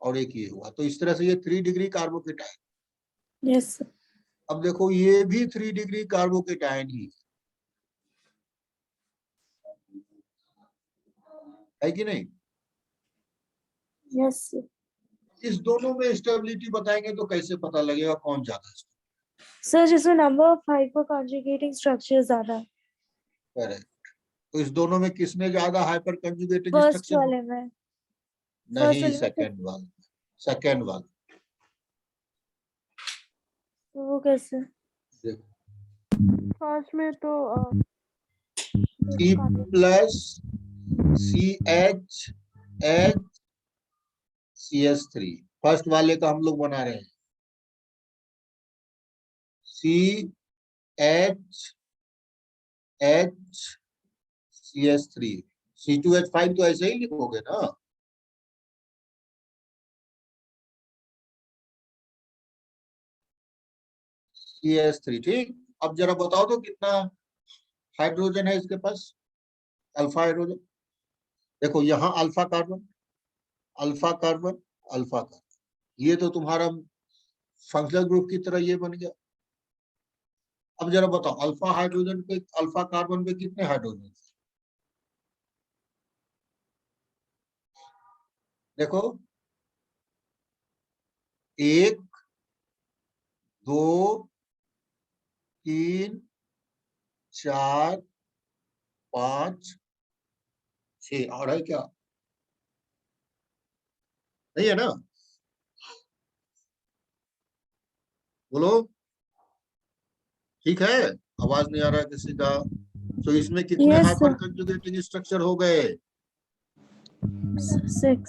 और एक ये हुआ। तो इस तरह से ये 3 डिग्री कार्बोकेटाइन। Yes sir. अब देखो ये भी 3 डिग्री कार्बोकेटाइन ही है कि नहीं? Yes sir. इस दोनों में स्टेबिलिटी बताएंगे तो कैसे पता लगेगा कौन ज्यादा सर जिसमें नंबर ऑफ हाइपोकॉन्जुगेटिंग स्ट्रक्चर ज्यादा है। करेक्ट? तो इस दोनों में किसमें ज्यादा हाइपर कंजुगेटिंग फर्स्ट स्ट्रक्चर? वाले में। फर्स्ट नहीं, वाले में सेकेंड वाला। सेकेंड वाला तो वो कैसे? देखो, फर्स्ट में तो C+CHHCH3 फर्स्ट वाले का हम लोग बना रहे हैं। CHHCH3 C2H5 तो ऐसे ही लिखोगे ना। CH3 ठीक। अब जरा बताओ तो कितना हाइड्रोजन है इसके पास? Alpha hydrogen. देखो यहाँ alpha carbon, alpha carbon, alpha carbon, ये तो तुम्हारा फंक्शनल ग्रुप की तरह ये बन गया। अब जरा बताओ अल्फा हाइड्रोजन पे, अल्फा कार्बन पे कितने हाइड्रोजन? देखो 1 2 3 4 5 6 और है क्या? नहीं है ना? बोलो, ठीक है? आवाज नहीं आ रहा है किसी का? तो इसमें कितने Yes, हाइपर sir. कंजुगेटिंग स्ट्रक्चर हो गए? 6.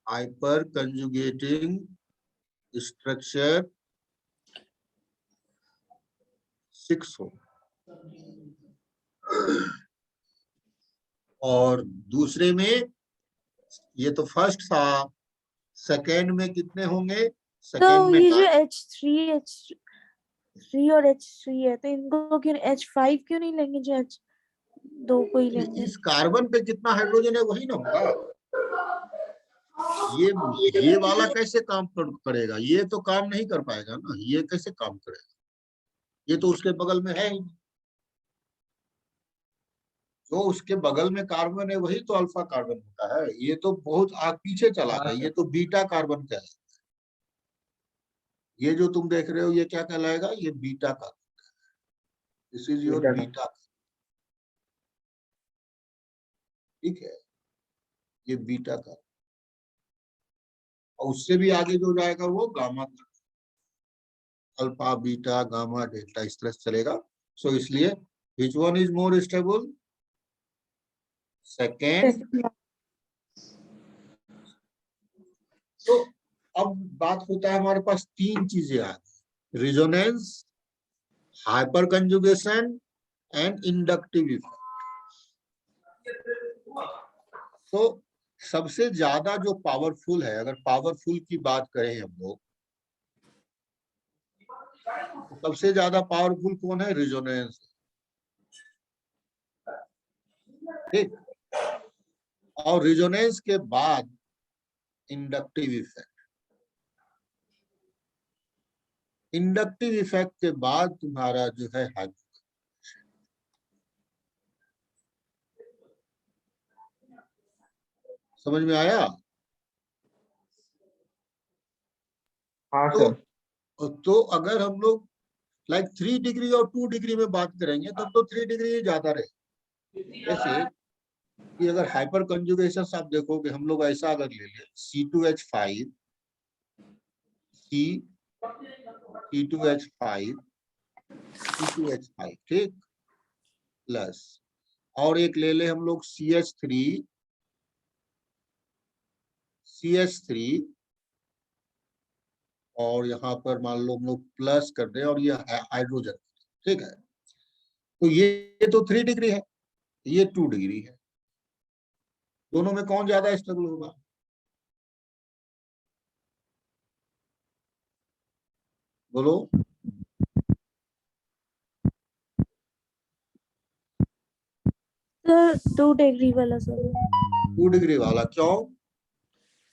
हाइपर कंजुगेटिंग स्ट्रक्चर 6 हो। और दूसरे में, ये तो फर्स्ट था, सेकेंड में कितने होंगे? तो सेकेंड में ये जो H3 और H3 है, तो इनको क्यों H5 क्यों नहीं लेंगे, जो H2 को ही लेंगे? इस कार्बन पे कितना हाइड्रोजन है वही ना होगा। ये वाला कैसे काम करेगा? ये तो काम नहीं कर पाएगा ना, ये कैसे काम करेगा? ये तो उसके बगल में है ही नहीं। जो उसके बगल में कार्बन है वही तो अल्फा कार्बन होता है। ये तो बहुत आग पीछे चला गया, ये तो बीटा कार्बन का है। ये जो तुम देख रहे हो ये क्या कहलाएगा? ये beta carbon. This is your beta, ठीक है? ये बीटा कार्बन। और उससे भी आगे जो जाएगा वो gamma carbon. Alpha beta gamma delta इस तरह से चलेगा। सो इसलिए which one is more stable? Second. तो अब बात होता है, हमारे पास 3 चीजें आ गई, resonance, hyper conjugation and inductive effect. तो सबसे ज्यादा जो पावरफुल है, अगर पावरफुल की बात करें हम लोग, तो सबसे ज्यादा पावरफुल कौन है? रिजोनेंस, ठीक। और रिजोनेंस के बाद इंडक्टिव इफेक्ट। इंडक्टिव इफेक्ट के बाद तुम्हारा जो है हाइपर। समझ में आया? हाँ तो सर। तो अगर हम लोग लाइक 3 डिग्री और 2 डिग्री में बात करेंगे तब तो 3 डिग्री ही ज्यादा रहे। जैसे कि अगर हाइपर कंजुगेशन आप देखोगे, हम लोग ऐसा अगर ले लें C2H5 C2H5 C2H5, ठीक, प्लस और एक ले ले हम लोग CH3 और यहाँ पर मान लो हम लोग प्लस कर दें और ये हाइड्रोजन, ठीक है? तो ये तो 3 डिग्री है, ये 2 डिग्री है। दोनों में कौन ज्यादा स्टेबल होगा? बोलो। 2 डिग्री वाला सर। 2 डिग्री वाला, क्यों?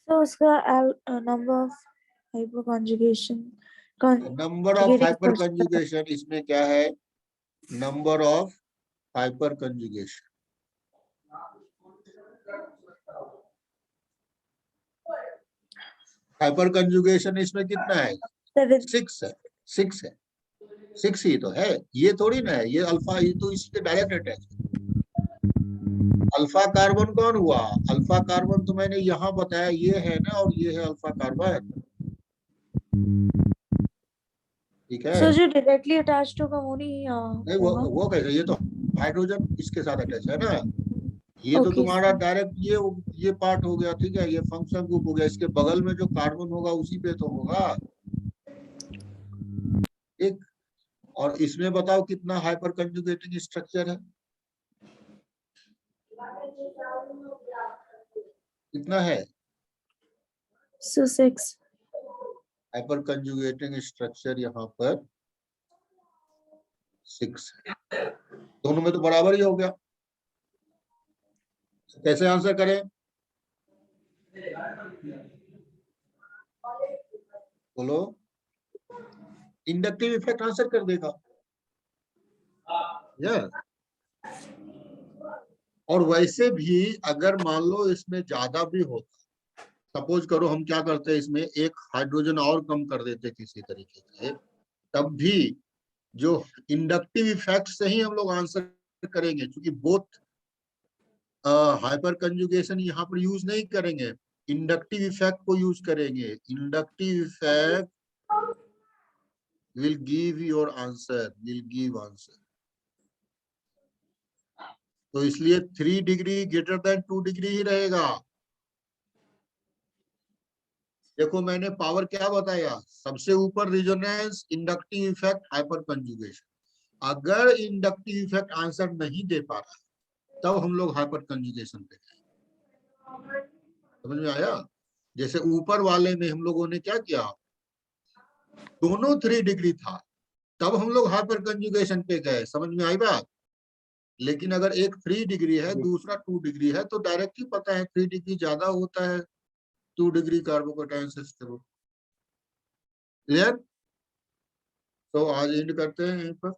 तो उसका number of hyper conjugation number of hyper conjugation, इसमें क्या है? Number of hyper conjugation. Hyper conjugation इसमें कितना है? 6 है। 6 है, 6 ही तो है, ये थोड़ी ना है ये अल्फा, ये तो इसके डायरेक्ट अटैच है। अल्फा कार्बन कौन हुआ? अल्फा कार्बन तो मैंने यहाँ बताया, ये है ना, और ये है अल्फा कार्बन, ठीक है? सो जो डायरेक्टली अटैच्ड होगा वो नहीं नहीं वो कैसे? ये तो हाइड्रोजन इसके साथ अटैच है ना। ये तो ओके तुम्हारा डायरेक्ट ये पार्ट हो गया, ठीक है? ये फंक्शन ग्रुप हो गया, इसके बगल में जो कार्बन होगा उसी पे तो होगा, ठीक। और इसमें बताओ कितना हाइपर कंजुगेटिंग स्ट्रक्चर है? कितना है? सो 6. हाइपर कंजुगेटिंग स्ट्रक्चर यहाँ पर 6 है। दोनों में तो बराबर ही हो गया। कैसे आंसर करें? बोलो। इंडक्टिव इफेक्ट आंसर कर देगा। और वैसे भी अगर मान लो इसमें ज्यादा भी होता, सपोज करो हम क्या करते हैं, इसमें एक हाइड्रोजन और कम कर देते किसी तरीके से, तब भी जो इंडक्टिव इफेक्ट से ही हम लोग आंसर करेंगे, क्योंकि बोथ हाइपर कंजुगेशन यहाँ पर यूज नहीं करेंगे, इंडक्टिव इफेक्ट को यूज करेंगे। Inductive effect will give your answer, will give answer। तो इसलिए 3 डिग्री ग्रेटर देन 2 डिग्री ही रहेगा। देखो मैंने पावर क्या बताया, सबसे ऊपर resonance, inductive effect, hyper conjugation. अगर इंडक्टिव इफेक्ट आंसर नहीं दे पा रहा तब हम लोग हाइपर कंजुगेशन पे गए। समझ में आया? जैसे ऊपर वाले में हम लोगों ने क्या किया, दोनों 3 डिग्री था, तब हम लोग हाइपर कंजुगेशन पे गए। समझ में आई बात? लेकिन अगर एक 3 डिग्री है, दूसरा 2 डिग्री है, तो डायरेक्टली पता है 3 डिग्री ज्यादा होता है 2 डिग्री कार्बोकेटायन से स्टेबल। क्लियर? तो आज एंड करते हैं यहीं पर।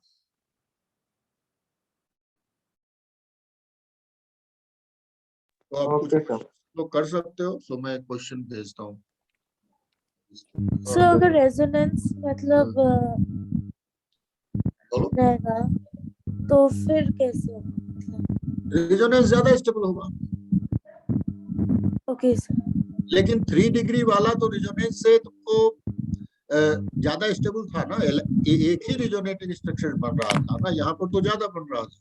तो आप कुछ तो कर सकते हो, तो मैं क्वेश्चन भेजता हूँ। सो अगर रेजोनेंस मतलब रहेगा तो फिर कैसे होगा? रेजोनेंस ज्यादा स्टेबल होगा। Okay sir. लेकिन 3 डिग्री वाला तो रेजोनेंस से तुमको ज्यादा स्टेबल था ना, एक ही रेजोनेटिंग स्ट्रक्चर बन रहा था ना, यहाँ पर तो ज्यादा बन रहा था।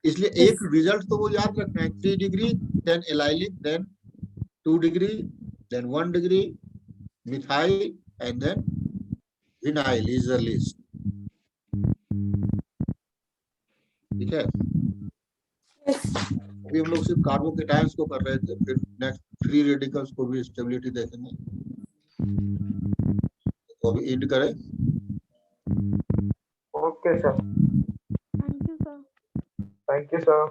इसलिए एक रिजल्ट तो वो याद रखना है, 3 degree then allylic, then 2 degree, then 1 degree methyl, and then vinyl is the list. ठीक है? अभी हम लोग सिर्फ कार्बोकेटायंस को कर रहे थे, फिर नेक्स्ट फ्री रेडिकल्स को भी स्टेबिलिटी देखेंगे। तो अभी एंड करें। Okay sir, thank you sir. Thank you sir.